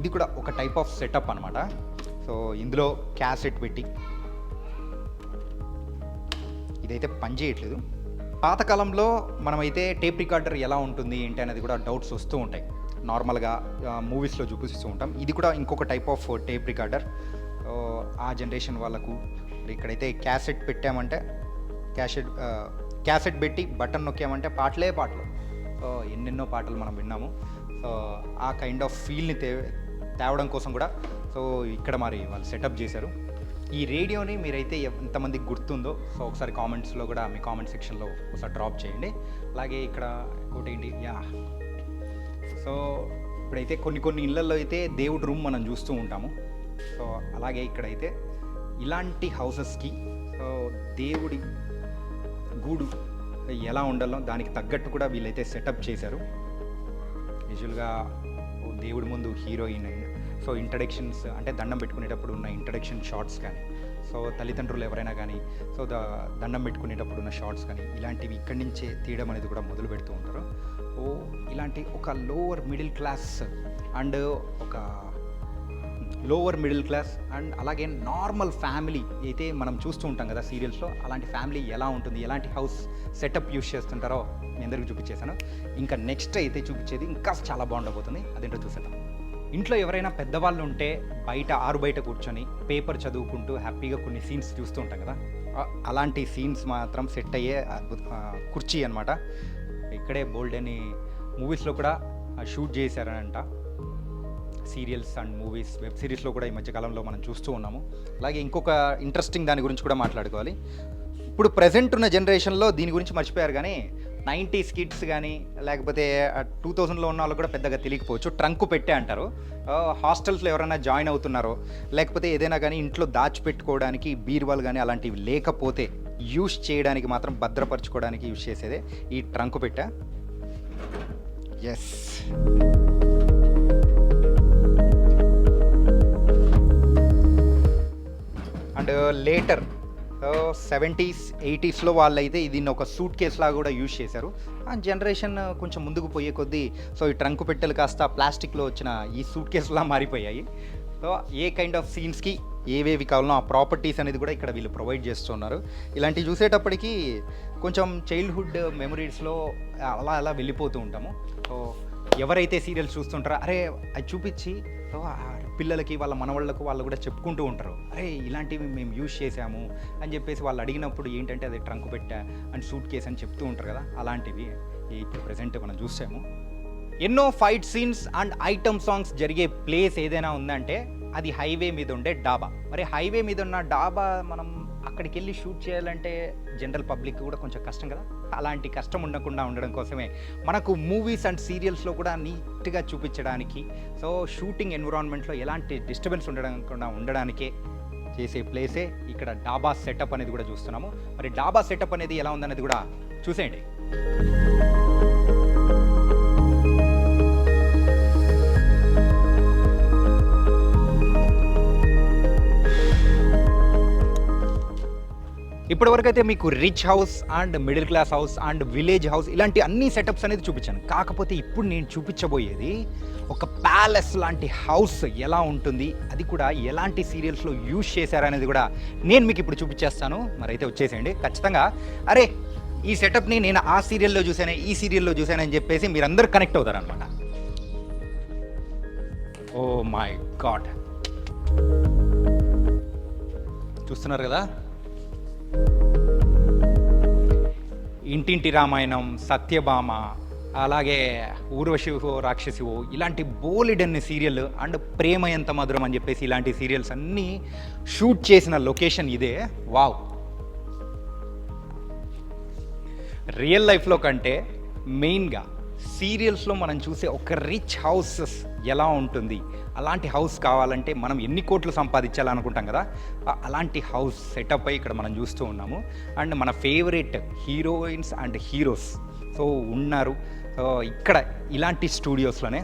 ఇది కూడా ఒక టైప్ ఆఫ్ సెటప్ అనమాట. సో ఇందులో క్యాసెట్ పెట్టి ఇదైతే పని చేయట్లేదు. పాతకాలంలో మనమైతే టేప్ రికార్డర్ ఎలా ఉంటుంది ఏంటి అనేది కూడా డౌట్స్ వస్తూ ఉంటాయి. నార్మల్గా మూవీస్లో చూపిస్తూ ఉంటాం. ఇది కూడా ఇంకొక టైప్ ఆఫ్ టేప్ రికార్డర్. ఆ జనరేషన్ వాళ్ళకు ఇక్కడైతే క్యాసెట్ పెట్టామంటే క్యాసెట్ పెట్టి బటన్ నొక్కామంటే పాటలు. సో ఎన్నెన్నో పాటలు మనం విన్నాము. సో ఆ కైండ్ ఆఫ్ ఫీల్ని తేవడం కోసం కూడా సో ఇక్కడ మరి వాళ్ళు సెటప్ చేశారు. ఈ రేడియోని మీరైతే ఎంతమందికి గుర్తుందో సో ఒకసారి కామెంట్స్లో కూడా మీ కామెంట్ సెక్షన్లో ఒకసారి డ్రాప్ చేయండి. అలాగే ఇక్కడ ఇంకోటి ఏంటి, సో ఇప్పుడైతే కొన్ని ఇళ్ళల్లో అయితే దేవుడి రూమ్ మనం చూస్తూ ఉంటాము. సో అలాగే ఇక్కడైతే ఇలాంటి హౌసెస్కి సో దేవుడి గూడు ఎలా ఉండాలో దానికి తగ్గట్టు కూడా వీళ్ళైతే సెటప్ చేశారు. యూజువల్గా దేవుడి ముందు హీరోయిన్ సో ఇంట్రడక్షన్స్ అంటే దండం పెట్టుకునేటప్పుడు ఉన్న ఇంట్రడక్షన్ షార్ట్స్ కానీ, సో తల్లిదండ్రులు ఎవరైనా కానీ సో దండం పెట్టుకునేటప్పుడు ఉన్న షార్ట్స్ కానీ ఇలాంటివి ఇక్కడి నుంచే తీయడం అనేది కూడా మొదలు పెడుతూ ఉంటారు. ఇలాంటి ఒక lower middle class and and అలాగే నార్మల్ ఫ్యామిలీ అయితే మనం చూస్తూ ఉంటాం కదా సీరియల్స్లో, అలాంటి ఫ్యామిలీ ఎలా ఉంటుంది, ఎలాంటి హౌస్ సెటప్ యూస్ చేస్తుంటారో మీ అందరికీ చూపించేశాను. ఇంకా నెక్స్ట్ అయితే చూపించేది ఇంకా చాలా బాగుండబోతుంది, అదేంటో చూసేద్దాం. ఇంట్లో ఎవరైనా పెద్దవాళ్ళు ఉంటే ఆరు బయట కూర్చొని పేపర్ చదువుకుంటూ హ్యాపీగా కొన్ని సీన్స్ చూస్తూ ఉంటాం కదా, అలాంటి సీన్స్ మాత్రం సెట్ అయ్యే కుర్చీ అనమాట. ఇక్కడే బోల్డ్ అని మూవీస్లో కూడా షూట్ చేశారనంట. సీరియల్స్ అండ్ మూవీస్, వెబ్ సిరీస్లో కూడా ఈ మధ్యకాలంలో మనం చూస్తూ ఉన్నాము. అలాగే ఇంకొక ఇంట్రెస్టింగ్ దాని గురించి కూడా మాట్లాడుకోవాలి. ఇప్పుడు ప్రజెంట్ ఉన్న జనరేషన్లో దీని గురించి మర్చిపోయారు, కానీ 90s కిడ్స్ కానీ లేకపోతే 2000లో ఉన్న వాళ్ళు కూడా పెద్దగా తెలియకపోవచ్చు. ట్రంకు పెట్టే అంటారు. హాస్టల్స్లో ఎవరైనా జాయిన్ అవుతున్నారో లేకపోతే ఏదైనా కానీ ఇంట్లో దాచిపెట్టుకోవడానికి బీరువాలు కానీ అలాంటివి లేకపోతే యూస్ చేయడానికి మాత్రం భద్రపరచుకోవడానికి యూస్ చేసేదే ఈ ట్రంకు పెట్టె. ఎస్, అండ్ లేటర్ 70s 80sలో వాళ్ళైతే దీన్ని ఒక సూట్ కేస్ లాగా కూడా యూజ్ చేశారు. ఆ జనరేషన్ కొంచెం ముందుకు పోయే కొద్దీ సో ఈ ట్రంక్ పెట్టెలు కాస్త ప్లాస్టిక్లో వచ్చిన ఈ సూట్ కేసులా మారిపోయాయి. సో ఏ కైండ్ ఆఫ్ సీన్స్కి ఏవేవి కావాలనో ఆ ప్రాపర్టీస్ అనేది కూడా ఇక్కడ వీళ్ళు ప్రొవైడ్ చేస్తున్నారు. ఇలాంటివి చూసేటప్పటికి కొంచెం చైల్డ్హుడ్ మెమరీస్లో అలా వెళ్ళిపోతూ ఉంటాము. సో ఎవరైతే సీరియల్స్ చూస్తుంటారో అరే అది చూపించి పిల్లలకి వాళ్ళ మనవాళ్ళకు వాళ్ళు కూడా చెప్పుకుంటూ ఉంటారు, అరే ఇలాంటివి మేము యూజ్ చేసాము అని చెప్పేసి వాళ్ళు అడిగినప్పుడు ఏంటంటే అది ట్రంక్ పెట్టా అండ్ సూట్ కేస్ అని చెప్తూ ఉంటారు కదా, అలాంటివి ఇప్పుడు ప్రజెంట్ మనం చూసాము. ఎన్నో fight scenes and item songs జరిగే ప్లేస్ ఏదైనా ఉందంటే అది హైవే మీద ఉండే డాబా. మరి హైవే మీద ఉన్న డాబా మనం అక్కడికి వెళ్ళి షూట్ చేయాలంటే జనరల్ పబ్లిక్ కూడా కొంచెం కష్టం కదా. అలాంటి కష్టం ఉండకుండా ఉండడం కోసమే మనకు మూవీస్ అండ్ సీరియల్స్లో కూడా నీట్గా చూపించడానికి, సో షూటింగ్ ఎన్విరాన్మెంట్లో ఎలాంటి డిస్టర్బెన్స్ ఉండడానికే చేసే ప్లేసే ఇక్కడ డాబా సెటప్ అనేది కూడా చూస్తున్నాము. మరి డాబా సెటప్ అనేది ఎలా ఉందనేది కూడా చూసేయండి. ఇప్పటివరకు అయితే మీకు rich house and middle class house and village house ఇలాంటి అన్ని సెటప్స్ అనేది చూపించాను. కాకపోతే ఇప్పుడు నేను చూపించబోయేది ఒక ప్యాలెస్ లాంటి హౌస్ ఎలా ఉంటుంది, అది కూడా ఎలాంటి సీరియల్స్లో యూజ్ చేశారనేది కూడా నేను మీకు ఇప్పుడు చూపించేస్తాను. మరి అయితే వచ్చేసేయండి. ఖచ్చితంగా అరే ఈ సెటప్ని నేను ఆ సీరియల్లో చూసానే ఈ సీరియల్లో చూసానని చెప్పేసి మీరందరూ కనెక్ట్ అవుతారనమాట. ఓ మై గాడ్, చూస్తున్నారు కదా, ఇంటింటి రామాయణం, సత్యభామ, అలాగే ఊర్వశివో రాక్షసివో ఇలాంటి బోలెడన్ని సీరియల్ అండ్ ప్రేమ ఎంత మధురం అని చెప్పేసి ఇలాంటి సీరియల్స్ అన్నీ షూట్ చేసిన లొకేషన్ ఇదే. వావ్, రియల్ లైఫ్లో కంటే మెయిన్గా సీరియల్స్లో మనం చూసే ఒక రిచ్ హౌసెస్ ఎలా ఉంటుంది, అలాంటి హౌస్ కావాలంటే మనం ఎన్ని కోట్లు సంపాదించాలనుకుంటాం కదా, అలాంటి హౌస్ సెటప్ అయి ఇక్కడ మనం చూస్తూ ఉన్నాము. అండ్ మన favourite heroines and heroes so ఉన్నారు ఇక్కడ ఇలాంటి స్టూడియోస్లోనే.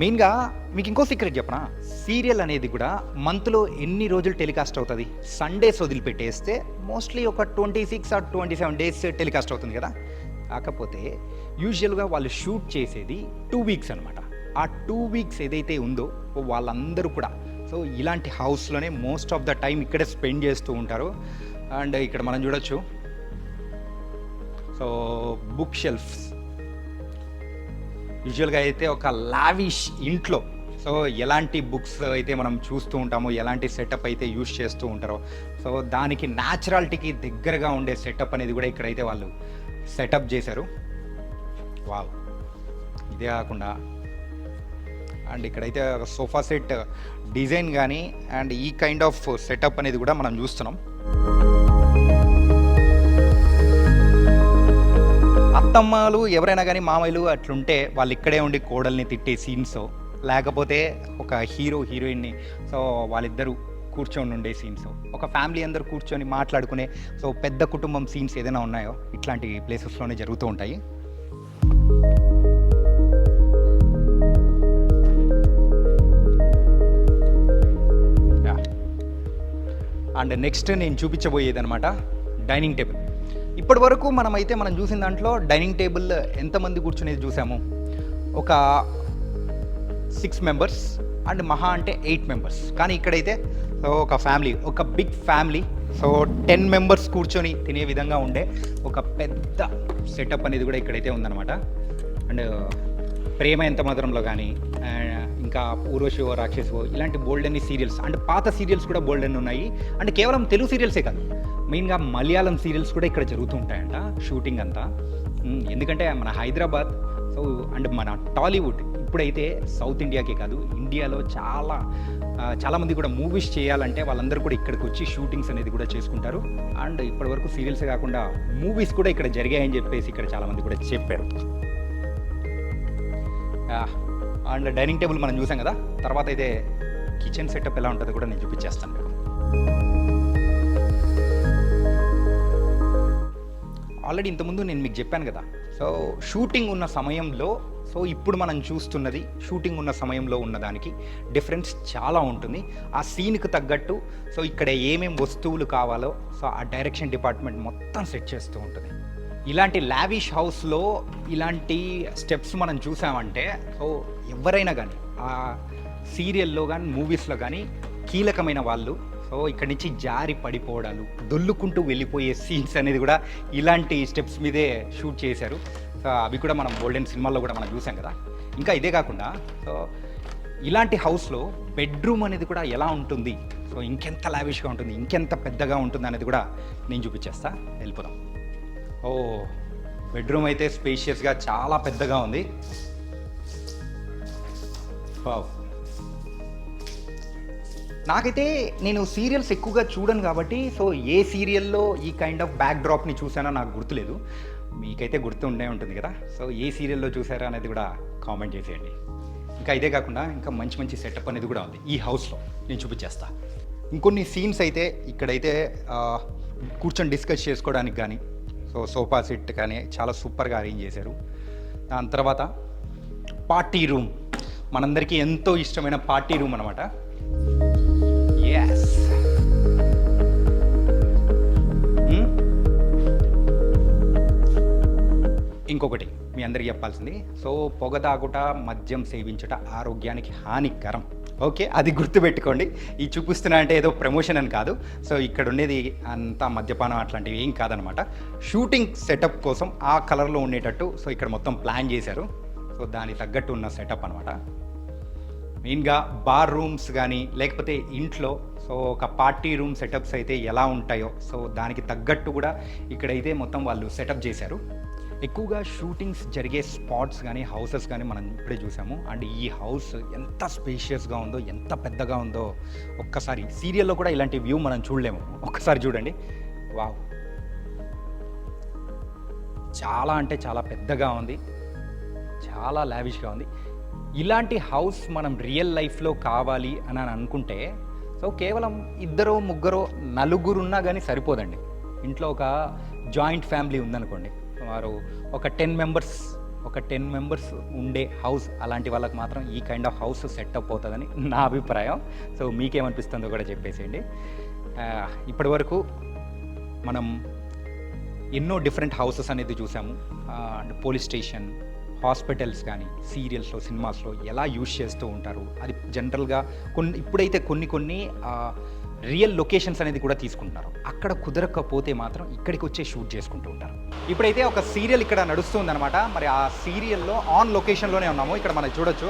మెయిన్గా మీకు ఇంకో సీక్రెట్ చెప్పనా, సీరియల్ అనేది కూడా మంత్లో ఎన్ని రోజులు టెలికాస్ట్ అవుతుంది, సండేస్ వదిలిపెట్టేస్తే మోస్ట్లీ ఒక 26 or 27 days టెలికాస్ట్ అవుతుంది కదా. కాకపోతే యూజువల్గా వాళ్ళు షూట్ చేసేది 2 weeks అనమాట. ఆ 2 weeks ఏదైతే ఉందో వాళ్ళందరూ కూడా సో ఇలాంటి హౌస్లోనే మోస్ట్ ఆఫ్ ద టైం ఇక్కడే స్పెండ్ చేస్తూ ఉంటారు. అండ్ ఇక్కడ మనం చూడొచ్చు సో బుక్ షెల్ఫ్స్. యూజువల్గా అయితే ఒక లావిష్ ఇంట్లో సో ఎలాంటి బుక్స్ అయితే మనం చూస్తూ ఉంటామో, ఎలాంటి సెటప్ అయితే యూజ్ చేస్తూ ఉంటారో సో దానికి న్యాచురాలిటీకి దగ్గరగా ఉండే సెటప్ అనేది కూడా ఇక్కడైతే వాళ్ళు సెటప్ చేశారు. వావ్, ఇదే కాకుండా అండ్ ఇక్కడైతే సోఫా సెట్ డిజైన్ కానీ అండ్ ఈ కైండ్ ఆఫ్ సెటప్ అనేది కూడా మనం చూస్తున్నాం. అత్తమ్మలు ఎవరైనా కానీ మామయ్యలు అట్లుంటే వాళ్ళు ఇక్కడే ఉండి కోడల్ని తిట్టే సీన్స్, లేకపోతే ఒక హీరో హీరోయిన్ని సో వాళ్ళిద్దరూ కూర్చొని ఉండే సీన్స్, ఒక ఫ్యామిలీ అందరూ కూర్చొని మాట్లాడుకునే సో పెద్ద కుటుంబం సీన్స్ ఏదైనా ఉన్నాయో ఇట్లాంటి ప్లేసెస్లోనే జరుగుతూ ఉంటాయి. అండ్ నెక్స్ట్ నేను చూపించబోయేది అనమాట డైనింగ్ టేబుల్. ఇప్పటి వరకు మనం చూసిన దాంట్లో డైనింగ్ టేబుల్ ఎంతమంది కూర్చునేది చూసాము, ఒక 6 మెంబర్స్ అండ్ మహా అంటే 8 మెంబర్స్. కానీ ఇక్కడైతే సో ఒక ఫ్యామిలీ, ఒక బిగ్ ఫ్యామిలీ, సో 10 మెంబర్స్ కూర్చొని తినే విధంగా ఉండే ఒక పెద్ద సెటప్ అనేది కూడా ఇక్కడైతే ఉందన్నమాట. అండ్ ప్రేమ ఎంత మధురంలో కానీ ఇంకా ఊర్వశివో రాక్షసో ఇలాంటి బోల్డెన్ని సీరియల్స్ అండ్ పాత సీరియల్స్ కూడా బోల్డెన్ ఉన్నాయి. అండ్ కేవలం తెలుగు సీరియల్సే కాదు, మెయిన్గా మలయాళం సీరియల్స్ కూడా ఇక్కడ జరుగుతూ ఉంటాయంట షూటింగ్ అంతా. ఎందుకంటే మన హైదరాబాద్ సో అండ్ మన టాలీవుడ్ ఇప్పుడైతే సౌత్ ఇండియాకే కాదు ఇండియాలో చాలామంది కూడా మూవీస్ చేయాలంటే వాళ్ళందరూ కూడా ఇక్కడికి వచ్చి షూటింగ్స్ అనేది కూడా చేసుకుంటారు. అండ్ ఇప్పటివరకు సీరియల్సే కాకుండా మూవీస్ కూడా ఇక్కడ జరిగాయని చెప్పేసి ఇక్కడ చాలామంది కూడా చెప్పారు. అండ్ డైనింగ్ టేబుల్ మనం చూసాం కదా, తర్వాత అయితే కిచెన్ సెటప్ ఎలా ఉంటుందో కూడా నేను చూపించేస్తాను మీకు. ఆల్రెడీ ఇంతకుముందు నేను మీకు చెప్పాను కదా, సో షూటింగ్ ఉన్న సమయంలో సో ఇప్పుడు మనం చూస్తున్నది షూటింగ్ ఉన్న సమయంలో ఉన్నదానికి డిఫరెన్స్ చాలా ఉంటుంది. ఆ సీన్కి తగ్గట్టు సో ఇక్కడ ఏమేమి వస్తువులు కావాలో సో ఆ డైరెక్షన్ డిపార్ట్మెంట్ మొత్తం సెట్ చేస్తూ ఉంటుంది. ఇలాంటి లావిష్ హౌస్లో ఇలాంటి స్టెప్స్ మనం చూసామంటే సో ఎవరైనా కానీ ఆ సీరియల్లో కానీ మూవీస్లో కానీ కీలకమైన వాళ్ళు సో ఇక్కడి నుంచి జారి పడిపోవడాలు, దొల్లుకుంటూ వెళ్ళిపోయే సీన్స్ అనేది కూడా ఇలాంటి స్టెప్స్ మీదే షూట్ చేశారు. సో అవి కూడా మనం గోల్డెన్ సినిమాల్లో కూడా మనం చూసాం కదా. ఇంకా ఇదే కాకుండా సో ఇలాంటి హౌస్లో బెడ్రూమ్ అనేది కూడా ఎలా ఉంటుంది, సో ఇంకెంత లావిష్గా ఉంటుంది, ఇంకెంత పెద్దగా ఉంటుంది అనేది కూడా నేను చూపించేస్తా. వెళ్ళిపోదాం. ఓ బెడ్రూమ్ అయితే స్పేషియస్గా చాలా పెద్దగా ఉంది. వావ్. నాకైతే నేను సీరియల్స్ ఎక్కువగా చూడను కాబట్టి సో ఏ సీరియల్లో ఈ కైండ్ ఆఫ్ బ్యాక్ డ్రాప్ని చూసానో నాకు గుర్తులేదు. మీకైతే గుర్తు ఉండే ఉంటుంది కదా, సో ఏ సీరియల్లో చూసారా అనేది కూడా కామెంట్ చేసేయండి. ఇంకా ఇదే కాకుండా ఇంకా మంచి మంచి సెటప్ అనేది కూడా ఉంది ఈ హౌస్లో, నేను చూపించేస్తా. ఇంకొన్ని సీన్స్ అయితే ఇక్కడైతే కూర్చొని డిస్కస్ చేసుకోవడానికి కానీ సో సోఫా సెట్ కానీ చాలా సూపర్గా అరేంజ్ చేశారు. దాని తర్వాత పార్టీ రూమ్, మనందరికీ ఎంతో ఇష్టమైన పార్టీ రూమ్ అనమాట. ఎస్, ఇంకొకటి మీ అందరికీ చెప్పాల్సింది, సో పొగ తాగుట మద్యం సేవించుట ఆరోగ్యానికి హానికరం. ఓకే, అది గుర్తుపెట్టుకోండి. ఈ చూపిస్తున్నా అంటే ఏదో ప్రమోషన్ అని కాదు. సో ఇక్కడ ఉండేది అంతా మద్యపానం అట్లాంటివి ఏం కాదనమాట. షూటింగ్ సెటప్ కోసం ఆ కలర్లో ఉండేటట్టు సో ఇక్కడ మొత్తం ప్లాన్ చేశారు. సో దానికి తగ్గట్టు ఉన్న సెటప్ అనమాట. మెయిన్గా బార్ రూమ్స్ కానీ లేకపోతే ఇంట్లో సో ఒక పార్టీ రూమ్ సెటప్స్ అయితే ఎలా ఉంటాయో సో దానికి తగ్గట్టు కూడా ఇక్కడైతే మొత్తం వాళ్ళు సెటప్ చేశారు. ఎక్కువగా షూటింగ్స్ జరిగే స్పాట్స్ కానీ హౌసెస్ కానీ మనం ఇప్పుడే చూసాము. అండ్ ఈ హౌస్ ఎంత స్పేషియస్గా ఉందో, ఎంత పెద్దగా ఉందో ఒక్కసారి సీరియల్లో కూడా ఇలాంటి వ్యూ మనం చూడలేము. ఒక్కసారి చూడండి. వావ్, చాలా అంటే చాలా పెద్దగా ఉంది, చాలా లావిష్గా ఉంది. ఇలాంటి హౌస్ మనం రియల్ లైఫ్లో కావాలి అని అనుకుంటే సో కేవలం 2, 3, 4 ఉన్నా కానీ సరిపోదండి. ఇంట్లో ఒక జాయింట్ ఫ్యామిలీ ఉందనుకోండి, వారు ఒక 10 మెంబర్స్ ఉండే హౌస్, అలాంటి వాళ్ళకి మాత్రం ఈ కైండ్ ఆఫ్ హౌస్ సెటప్ అవుతుందని నా అభిప్రాయం. సో మీకేమనిపిస్తుందో కూడా చెప్పేసేయండి. ఇప్పటి వరకు మనం ఎన్నో డిఫరెంట్ హౌసెస్ అనేది చూసాము. అండ్ పోలీస్ స్టేషన్, హాస్పిటల్స్ కానీ సీరియల్స్లో సినిమాస్లో ఎలా యూజ్ చేస్తూ ఉంటారు, అది జనరల్గా ఇప్పుడైతే కొన్ని రియల్ లొకేషన్స్ అనేది కూడా తీసుకుంటున్నారు. అక్కడ కుదరకపోతే మాత్రం ఇక్కడికి వచ్చే షూట్ చేసుకుంటూ ఉంటారు. ఇప్పుడైతే ఒక సీరియల్ ఇక్కడ నడుస్తుందన్నమాట. మరి ఆ సీరియల్లో ఆన్ లొకేషన్లోనే ఉన్నాము. ఇక్కడ మనం చూడొచ్చు,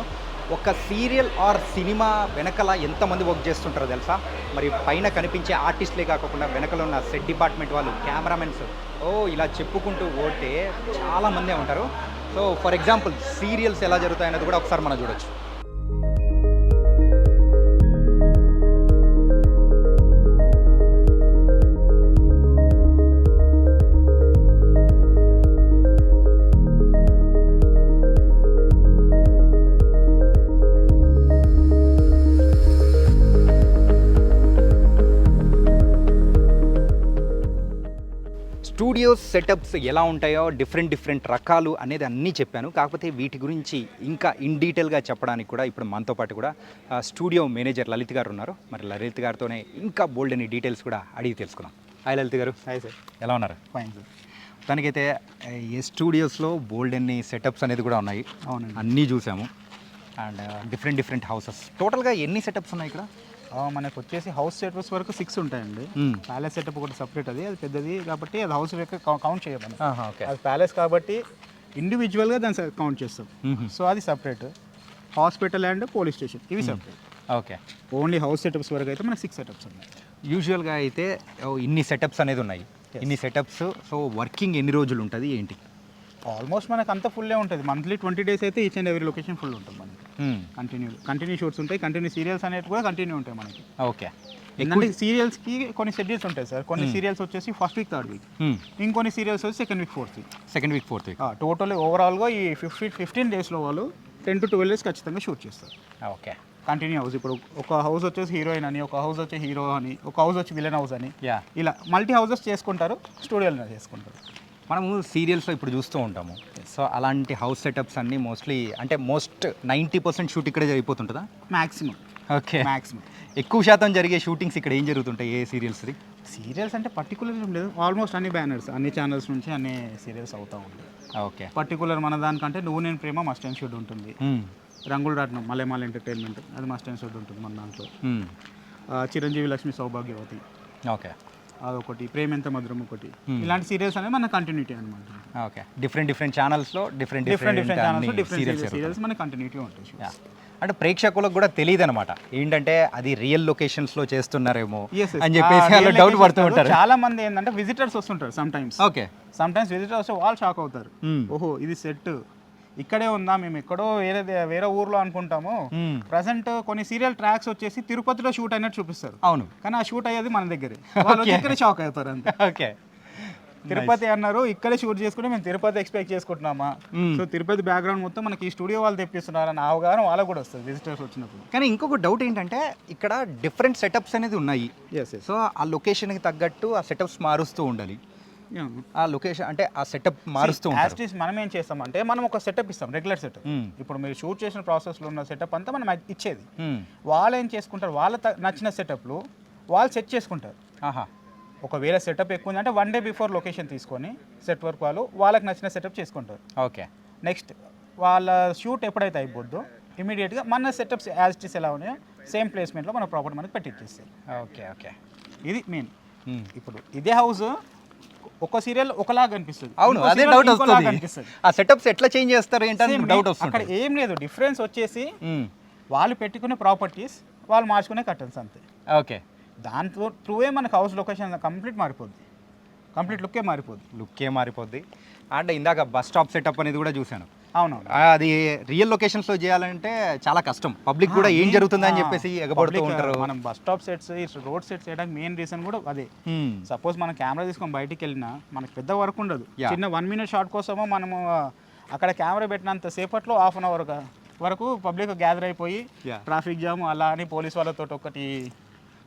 ఒక సీరియల్ ఆర్ సినిమా వెనకల ఎంతమంది వర్క్ చేస్తుంటారో తెలుసా? మరి పైన కనిపించే ఆర్టిస్టులే కాకుండా వెనకలో ఉన్న సెట్ డిపార్ట్మెంట్ వాళ్ళు, కెమెరామెన్స్, ఇలా చెప్పుకుంటూ పోతే చాలామందే ఉంటారు. సో ఫర్ ఎగ్జాంపుల్ సీరియల్స్ ఎలా జరుగుతాయనేది కూడా ఒకసారి మనం చూడొచ్చు. స్టూడియో సెటప్స్ ఎలా ఉంటాయో డిఫరెంట్ రకాలు అనేది అన్నీ చెప్పాను. కాకపోతే వీటి గురించి ఇంకా ఇన్ డీటెయిల్గా చెప్పడానికి కూడా ఇప్పుడు మనతో పాటు కూడా స్టూడియో మేనేజర్ లలిత్ గారు ఉన్నారు. మరి లలిత్ గారితోనే ఇంకా బోల్డ్ అని డీటెయిల్స్ కూడా అడిగి తెలుసుకుందాం. హాయ్ లలిత్ గారు. Hi sir. ఎలా ఉన్నారు? Fine sir. దానికైతే ఈ స్టూడియోస్లో బోల్డ్ అన్ని సెటప్స్ అనేది కూడా ఉన్నాయి. అవునండి. అన్నీ చూసాము. And different houses. టోటల్గా ఎన్ని సెటప్స్ ఉన్నాయి ఇక్కడ? మనకు వచ్చేసి హౌస్ సెటప్స్ వరకు 6 ఉంటాయండి. ప్యాలెస్ సెటప్ ఒకటి సపరేట్, అది పెద్దది కాబట్టి అది హౌస్ లెక్క కౌంట్ చేయమని. అది ప్యాలెస్ కాబట్టి ఇండివిజువల్గా దాన్ని కౌంట్ చేస్తాం. సో అది separate. Hospital and police station ఇవి separate. Okay. Only house setups వరకు అయితే మనకి 6 సెటప్స్ ఉన్నాయి. యూజువల్గా అయితే ఇన్ని సెటప్స్ అనేది ఉన్నాయి. ఇన్ని సెటప్స్. సో వర్కింగ్ ఎన్ని రోజులు ఉంటుంది ఏంటి? ఆల్మోస్ట్ మనకు అంత ఫుల్లే ఉంటుంది. మంత్లీ 20 days అయితే each and every location full ఉంటుంది మనకి. కంటిన్యూ షూట్స్ ఉంటాయి, కంటిన్యూ సీరియల్స్ అనేవి కూడా కంటిన్యూ ఉంటాయి మనకి. ఓకే. ఎందుకంటే సీరియల్స్కి కొన్ని షెడ్యూల్స్ ఉంటాయి సార్. కొన్ని సీరియల్స్ వచ్చేసి ఫస్ట్ వీక్, థర్డ్ వీక్, ఇంకొన్ని సీరియల్స్ వచ్చి second week, fourth week. Total ఓవరాల్గా ఈ 15 daysలో వాళ్ళు 10 to 12 days ఖచ్చితంగా షూట్ చేస్తారు. ఓకే. Continue house. ఇప్పుడు ఒక హౌస్ వచ్చేసి హీరోయిన్ అని, ఒక హౌస్ వచ్చి హీరో అని, ఒక హౌస్ వచ్చి విలన్ హౌస్ అని, ఇలా మల్టీ హౌసెస్ చేసుకుంటారు, స్టూడియోలో చేసుకుంటారు. మనము సీరియల్స్లో ఇప్పుడు చూస్తూ ఉంటాము. సో అలాంటి హౌస్ సెటప్స్ అన్నీ మోస్ట్లీ అంటే 90% షూట్ ఇక్కడే జరిగిపోతుంటుందా? మ్యాక్సిమం. ఓకే. మ్యాక్సిమం ఎక్కువ శాతం జరిగే షూటింగ్స్ ఇక్కడ ఏం జరుగుతుంటాయి? ఏ సీరియల్స్ది? సీరియల్స్ అంటే పర్టికులర్ ఏం లేదు. ఆల్మోస్ట్ అన్ని బ్యానర్స్, అన్ని ఛానల్స్ నుంచి అన్ని సీరియల్స్ అవుతూ ఉంటాయి. ఓకే. పర్టికులర్ మన దానికంటే నువ్వు నేను ప్రేమ మస్ట్ అండ్ షూట్ ఉంటుంది. రంగులు రాట్నం మలయాళ ఎంటర్టైన్మెంట్ అది మస్ట్ అండ్ షూట్ ఉంటుంది మన దాంట్లో. చిరంజీవి లక్ష్మి సౌభాగ్యవతి, ఓకే, అదొకటి. ప్రేమ ఎంత మధురం ఒకటి. ఇలాంటి సీరియల్స్ అనేది మన కంటిన్యూటీ అనమాట. ఓకే. డిఫరెంట్ ఛానల్స్లో డిఫరెంట్ సీరియల్స్ మన కంటిన్యూటీ ఉంటాయి. అంటే ప్రేక్షకులకు కూడా తెలియదు అనమాట ఏంటంటే అది రియల్ లొకేషన్స్లో చేస్తున్నారేమో అని చెప్పేసి వాళ్ళు డౌట్ పడుతూ ఉంటారు. చాలా మంది ఏంటంటే విజిటర్స్ వస్తుంటారు సమ్టైమ్స్. ఓకే. సమ్టైమ్స్ విజిటర్స్ వస్తే వాళ్ళు షాక్ అవుతారు. ఓహో ఇది సెట్ ఇక్కడే ఉందా, మేము ఎక్కడో వేరే ఊర్లో అనుకుంటాము. ప్రజెంట్ కొన్ని సీరియల్ ట్రాక్స్ వచ్చేసి తిరుపతిలో షూట్ అయినట్టు చూపిస్తారు. అవును. కానీ ఆ షూట్ అయ్యేది మన దగ్గరే. వాళ్ళు ఇక్కడే షాక్ అవుతారు అంతే. ఓకే. తిరుపతి అన్నారు, ఇక్కడే షూట్ చేసుకుంటే మేము తిరుపతి ఎక్స్పెక్ట్ చేసుకుంటున్నామా. సో తిరుపతి బ్యాక్గ్రౌండ్ మొత్తం మనకి ఈ స్టూడియో వాళ్ళు తెప్పిస్తున్నారని అవగాహన వాళ్ళకు కూడా వస్తుంది విజిటర్స్ వచ్చినప్పుడు. కానీ ఇంకొక డౌట్ ఏంటంటే ఇక్కడ డిఫరెంట్ సెటప్స్ అనేది ఉన్నాయి. సో ఆ లొకేషన్కి తగ్గట్టు ఆ సెటప్స్ మారుస్తూ ఉండాలి. ఆ లొకేషన్ అంటే ఆ సెటప్ మారుస్తూ ఉంటారు. మనం ఏం చేస్తామంటే మనం ఒక సెటప్ ఇస్తాం, రెగ్యులర్ సెటప్. ఇప్పుడు మీరు షూట్ చేసిన ప్రాసెస్లో ఉన్న సెటప్ అంతా మనం ఇచ్చేది. వాళ్ళు ఏం చేసుకుంటారు, వాళ్ళ నచ్చిన సెటప్లు వాళ్ళు సెట్ చేసుకుంటారు. ఒకవేళ సెటప్ ఎక్కువ ఉందంటే 1 day బిఫోర్ లొకేషన్ తీసుకొని సెట్ వర్క్ వాళ్ళకి నచ్చిన సెటప్ చేసుకుంటారు. ఓకే. నెక్స్ట్ వాళ్ళ షూట్ ఎప్పుడైతే అయిపోద్దో ఇమీడియట్గా మన సెటప్స్ యాజ్ ఇట్ ఈస్ ఎలా ఉన్నాయో సేమ్ ప్లేస్మెంట్లో మన ప్రాపర్టీ మనకి పెట్టిచ్చేస్తాయి. ఓకే. ఇది మెయిన్. ఇప్పుడు ఇదే హౌస్ ఒక సీరియల్ ఒకలాగా అనిపిస్తుంది. అవును, అదే డౌట్ వస్తుంది. ఆ సెటప్స్ ఎట్లా చేంజ్ చేస్తారు ఏంటంటే డౌట్ వస్తుంది. అక్కడ ఏం లేదు, డిఫరెన్స్ వచ్చేసి వాళ్ళు పెట్టుకునే ప్రాపర్టీస్ వాళ్ళు మార్చుకునే కర్టన్స్ అంతే. ఓకే. దాంట్లో త్రూవే మనకు హౌస్ లొకేషన్ కంప్లీట్ మారిపోద్ది, కంప్లీట్ లుక్కే మారిపోద్ది. అండ్ ఇందాక బస్ స్టాప్ సెటప్ అనేది కూడా చూశాను. అవునవును. అది రియల్ లొకేషన్స్లో చేయాలంటే చాలా కష్టం. పబ్లిక్ కూడా ఏం జరుగుతుందని చెప్పేసి ఎగబడుతూ ఉంటారు. మనం bus stop sets, road sets చేయడానికి మెయిన్ రీజన్ కూడా అదే. సపోజ్ మనం కెమెరా తీసుకొని బయటికి వెళ్ళినా మనకు పెద్ద వర్క్ ఉండదు. చిన్న 1 minute షాట్ కోసమో మనము అక్కడ కెమెరా పెట్టినంత సేపట్లో 1/2 hour వరకు పబ్లిక్ గ్యాదర్ అయిపోయి ట్రాఫిక్ జామ్ అలా అని పోలీస్ వాళ్ళతో ఒకటి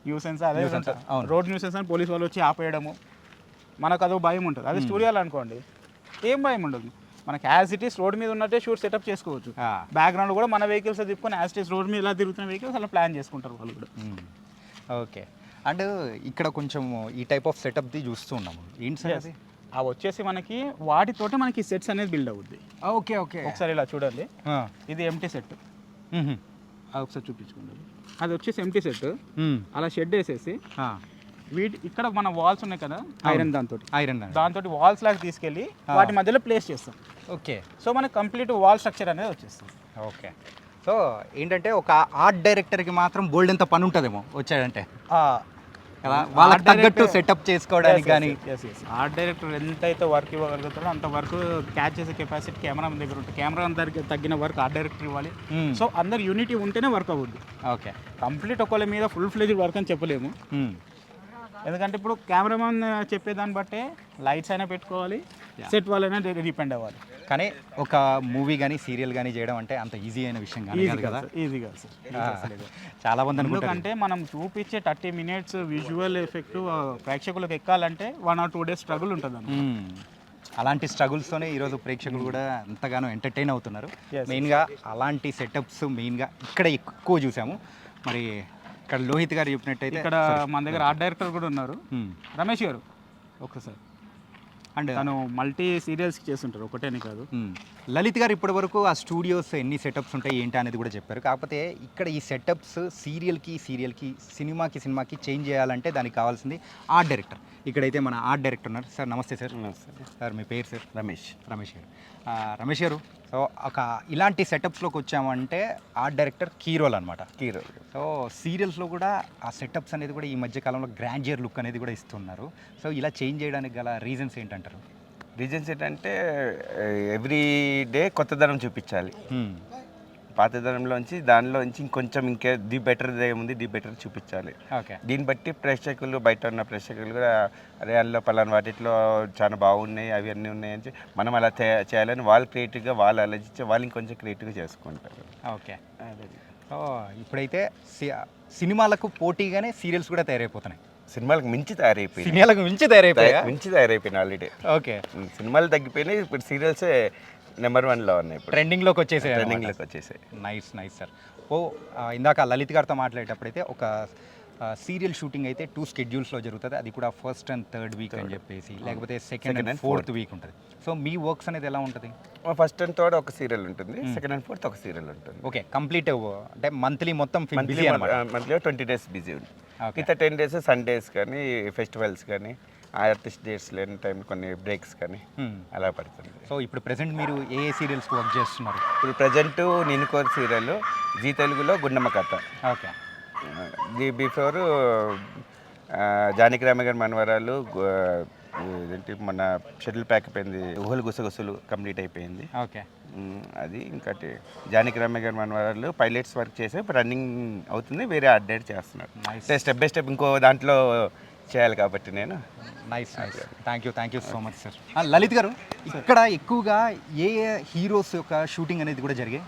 న్యూసెన్స్, అదే రోడ్ న్యూసెన్స్ అని పోలీస్ వాళ్ళు వచ్చి ఆపేయడము, మనకు అదో భయం ఉంటుంది. అదే స్టూడియోలో అనుకోండి ఏం భయం ఉండదు. మనకి యాజ్ ఇట్ ఈస్ రోడ్ మీద ఉన్నట్టే షూట్ సెటప్ చేసుకోవచ్చు. బ్యాక్గ్రౌండ్ కూడా మన వెహికల్స్ తిప్పుకొని యాజ్ ఇట్ ఈస్ రోడ్ మీద ఇలా తిరుగుతున్న వెహికల్స్ అలా ప్లాన్ చేసుకుంటారు వాళ్ళు కూడా. ఓకే. అండ్ ఇక్కడ కొంచెం ఈ టైప్ ఆఫ్ సెటప్ది చూస్తూ ఉన్నాము. ఏంటి సార్ అది? అవి వచ్చేసి మనకి వాటితోటే మనకి సెట్స్ అనేది బిల్డ్ అవుద్ది. ఓకే. ఒకసారి ఇలా చూడండి, ఇది ఎంటీ సెట్. అది ఒకసారి చూపించుకోండి. అది వచ్చేసి ఎంటీ సెట్. అలా షెడ్ వేసేసి ఇక్కడ మన వాల్స్ ఉన్నాయి కదా, ఐరన్ దాంతో వాల్స్ లాగా తీసుకెళ్ళి వాటి మధ్యలో ప్లేస్ చేస్తాం. ఓకే. సో మనకి కంప్లీట్ వాల్ స్ట్రక్చర్ అనేది వచ్చేస్తుంది. ఓకే. సో ఏంటంటే ఒక ఆర్ట్ డైరెక్టర్కి మాత్రం బోల్డ్ ఎంత పని ఉంటుందేమో వచ్చాడంటే కదా, వాళ్ళకి తగ్గట్టు సెటప్ చేసుకోవడానికి. కానీ ఆర్ట్ డైరెక్టర్ ఎంతైతే వర్క్ ఇవ్వగలుగుతాడో అంత వర్క్ క్యాచ్ చేసే కెపాసిటీ కెమెరా దగ్గర ఉంటుంది. కెమెరా అందరికి తగ్గిన వర్క్ ఆర్ట్ డైరెక్టర్ ఇవ్వాలి. సో అందరు యూనిటీ ఉంటేనే వర్క్ అవ్వద్దు. ఓకే. కంప్లీట్ ఒకళ్ళ మీద ఫుల్ ఫ్లెజ్డ్ వర్క్ అని చెప్పలేము. ఎందుకంటే ఇప్పుడు కెమెరామెన్ చెప్పేదాన్ని బట్టే లైట్స్ అయినా పెట్టుకోవాలి, సెట్ వాళ్ళైనా డిపెండ్ అవ్వాలి. కానీ ఒక మూవీ కానీ సీరియల్ కానీ చేయడం అంటే అంత ఈజీ అయిన విషయం కానీ కాదు కదా. ఈజీ కాదు సార్. చాలా మంది అనుకుంటారు. ఎందుకంటే మనం చూపించే 30 minutes విజువల్ ఎఫెక్ట్ ప్రేక్షకులకు ఎక్కాలంటే 1 or 2 days స్ట్రగుల్ ఉంటుంది. అలాంటి స్ట్రగుల్స్తోనే ఈరోజు ప్రేక్షకులు కూడా ఎంతగానో ఎంటర్టైన్ అవుతున్నారు. మెయిన్గా అలాంటి సెటప్స్ మెయిన్గా ఇక్కడ ఎక్కువ చూసాము. మరి ఇక్కడ లోహిత్ గారు చెప్పినట్టయితే ఇక్కడ మన దగ్గర ఆర్ట్ డైరెక్టర్ కూడా ఉన్నారు, రమేష్ గారు. ఒకసారి అండ్ తను మల్టీ సీరియల్స్ చేస్తుంటారు, ఒకటేనే కాదు. లలిత్ గారు ఇప్పటి వరకు ఆ స్టూడియోస్ ఎన్ని సెటప్స్ ఉంటాయి ఏంటి అనేది కూడా చెప్పారు. కాకపోతే ఇక్కడ ఈ సెటప్స్ సీరియల్కి సినిమాకి చేంజ్ చేయాలంటే దానికి కావాల్సింది ఆర్ట్ డైరెక్టర్. ఇక్కడైతే మన ఆర్ట్ డైరెక్టర్ ఉన్నారు. సార్ నమస్తే సార్. సార్ మీ పేరు సార్? రమేష్ గారు. రమేష్ గారు, సో ఒక ఇలాంటి సెటప్స్లోకి వచ్చామంటే ఆర్ట్ డైరెక్టర్ కీ రోల్ అనమాట. సో సీరియల్స్లో కూడా ఆ సెటప్స్ అనేది కూడా ఈ మధ్య కాలంలో గ్రాండియర్ లుక్ అనేది కూడా ఇస్తున్నారు. సో ఇలా చేంజ్ చేయడానికి గల రీజన్స్ ఏంటంటారు? రీజన్స్ ఏంటంటే ఎవ్రీ డే కొత్తదనం చూపించాలి. పాతదనంలోంచి దానిలోంచి ఇంకొంచెం ది బెటర్ ఏముంది, ది బెటర్ చూపించాలి. ఓకే. దీన్ని బట్టి ప్రేక్షకులు, బయట ఉన్న ప్రేక్షకులు కూడా అరే అందులో పలానా వాటిలో చాలా బాగున్నాయి, అవి అన్నీ ఉన్నాయి అని మనం అలా చేయాలని వాళ్ళు క్రియేటివ్గా వాళ్ళు ఆలోచించి వాళ్ళు ఇంకొంచెం క్రియేటివ్గా చేసుకుంటారు. ఓకే. సో ఇప్పుడైతే సినిమాలకు పోటీగానే సీరియల్స్ కూడా తయారైపోతున్నాయి. సినిమాలకు మించి తయారైపోయింది. మించి తయారైపోయినాయి ఆల్రెడీ. ఓకే. సినిమాలు తగ్గిపోయినాయి, ఇప్పుడు సీరియల్సే నెంబర్ 1లో ఉన్నాయి. ఇప్పుడు ట్రెండింగ్లోకి వచ్చేసాయి. Nice sir. ఇందాక లలిత్ గారితో మాట్లాడేటప్పుడైతే ఒక సీరియల్ షూటింగ్ అయితే 2 schedules జరుగుతుంది. అది కూడా 1st and 3rd week అని చెప్పేసి, లేకపోతే 2nd and 4th week ఉంటుంది. సో మీ వర్క్స్ అనేది ఎలా ఉంటుంది? 1st and 3rd ఒక సీరియల్ ఉంటుంది, 2nd and 4th ఒక సీరియల్ ఉంటుంది. ఓకే. కంప్లీట్ అంటే మంత్లీ మొత్తం బిజీ అన్నమాట. మంత్లీలో 20 days బిజీ ఉంటుంది. మిగతా 10 days సండేస్ కానీ, ఫెస్టివల్స్ కానీ, ఆర్టిస్ట్ డేట్స్ లేని టైం కొన్ని బ్రేక్స్ కానీ అలా పడుతుంది. సో ఇప్పుడు ప్రెసెంట్ మీరు ఏ సీరియల్స్కి వర్క్ చేస్తున్నారు? ఇప్పుడు ప్రజెంట్ నేను కోర్ సీరియల్ జీ తెలుగులో గుండమ్మ కథ. ఓకే. బిఫోర్ జానకి రామ గారి మనవరాలు ఏంటి మన షెడ్యూల్ ప్యాక్ అయిపోయింది, ఊహలు గుసగుసలు కంప్లీట్ అయిపోయింది. ఓకే. అది ఇంకటి జానకి రామ గారి మనవరాలు పైలట్స్ వర్క్ చేసి రన్నింగ్ అవుతుంది, వేరే అప్డేట్ చేస్తున్నారు. స్టెప్ బై స్టెప్ ఇంకో దాంట్లో చేయాలి కాబట్టి నేను. Nice. Thank you so much sir. Lalit గారు, ఇక్కడ ఎక్కువగా ఏ హీరోస్ యొక్క షూటింగ్ అనేది కూడా జరిగాయి?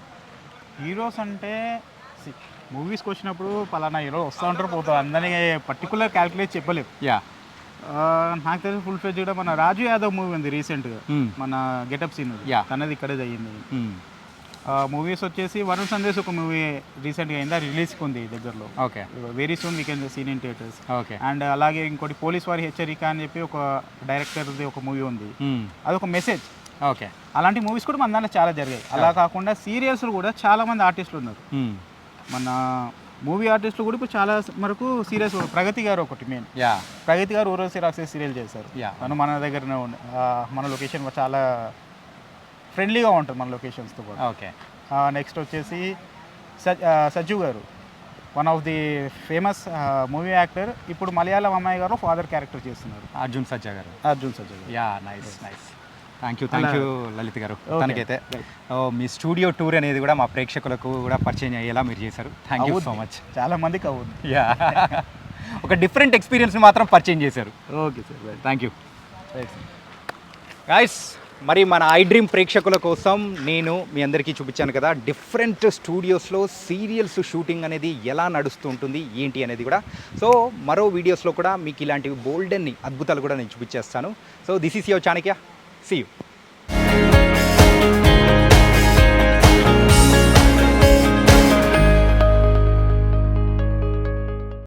హీరోస్ అంటే మూవీస్కి వచ్చినప్పుడు పలానా హీరో వస్తూ ఉంటారు, పోతారు, అందరినీ పర్టికులర్ క్యాల్కులేట్ చెప్పలేము. నాకు తెలిసి ఫుల్ ఫేజ్ కూడా మన రాజు యాదవ్ మూవీ ఉంది రీసెంట్గా, మన గెటప్ సీన్ తనది ఇక్కడే అయ్యింది. మూవీస్ వచ్చేసి వరుణ్ సందేశ్ ఒక మూవీ రీసెంట్గా అయిందా, రిలీజ్కి ఉంది దగ్గరలో. Okay. Very soon we can scene in theatres. Okay. And అలాగే ఇంకోటి పోలీస్ వారి హెచ్చరిక అని చెప్పి ఒక డైరెక్టర్ది ఒక మూవీ ఉంది, అదొక మెసేజ్. ఓకే. అలాంటి మూవీస్ కూడా మన దాంట్లో చాలా జరిగాయి. అలా కాకుండా సీరియల్స్లో కూడా చాలా మంది ఆర్టిస్టులు ఉన్నారు. మన మూవీ ఆర్టిస్టులు కూడా ఇప్పుడు చాలా వరకు సీరియల్స్. ప్రగతి గారు ఒకటి మెయిన్. ప్రగతి గారు ఊరోసి రాక్షసి సీరియల్ చేశారు. తను మన దగ్గరనే మన లొకేషన్ చాలా ఫ్రెండ్లీగా ఉంటుంది మన లొకేషన్స్తో కూడా. ఓకే. నెక్స్ట్ వచ్చేసి సజ్జు గారు, one of the famous movie actor. ఇప్పుడు మలయాళం అమ్మాయి గారు ఫాదర్ క్యారెక్టర్ చేస్తున్నారు, అర్జున్ సజ్జా గారు. నైస్. థ్యాంక్ యూ లలిత్ గారు. తనకైతే మీ స్టూడియో టూర్ అనేది కూడా మా ప్రేక్షకులకు కూడా పరిచయం అయ్యేలా మీరు చేశారు. Thank you so much. చాలా మందికి అవుతుంది. ఒక డిఫరెంట్ ఎక్స్పీరియన్స్ని మాత్రం పరిచయం చేశారు. Okay sir, thank you guys. మరి మన ఐ డ్రీమ్ ప్రేక్షకుల కోసం నేను మీ అందరికీ చూపించాను కదా, డిఫరెంట్ స్టూడియోస్లో సీరియల్స్ షూటింగ్ అనేది ఎలా నడుస్తూ ఉంటుంది ఏంటి అనేది కూడా. సో మరో వీడియోస్లో కూడా మీకు ఇలాంటివి బోల్డెన్ని అద్భుతాలు కూడా నేను చూపించేస్తాను. So this is your Chanakya. See you.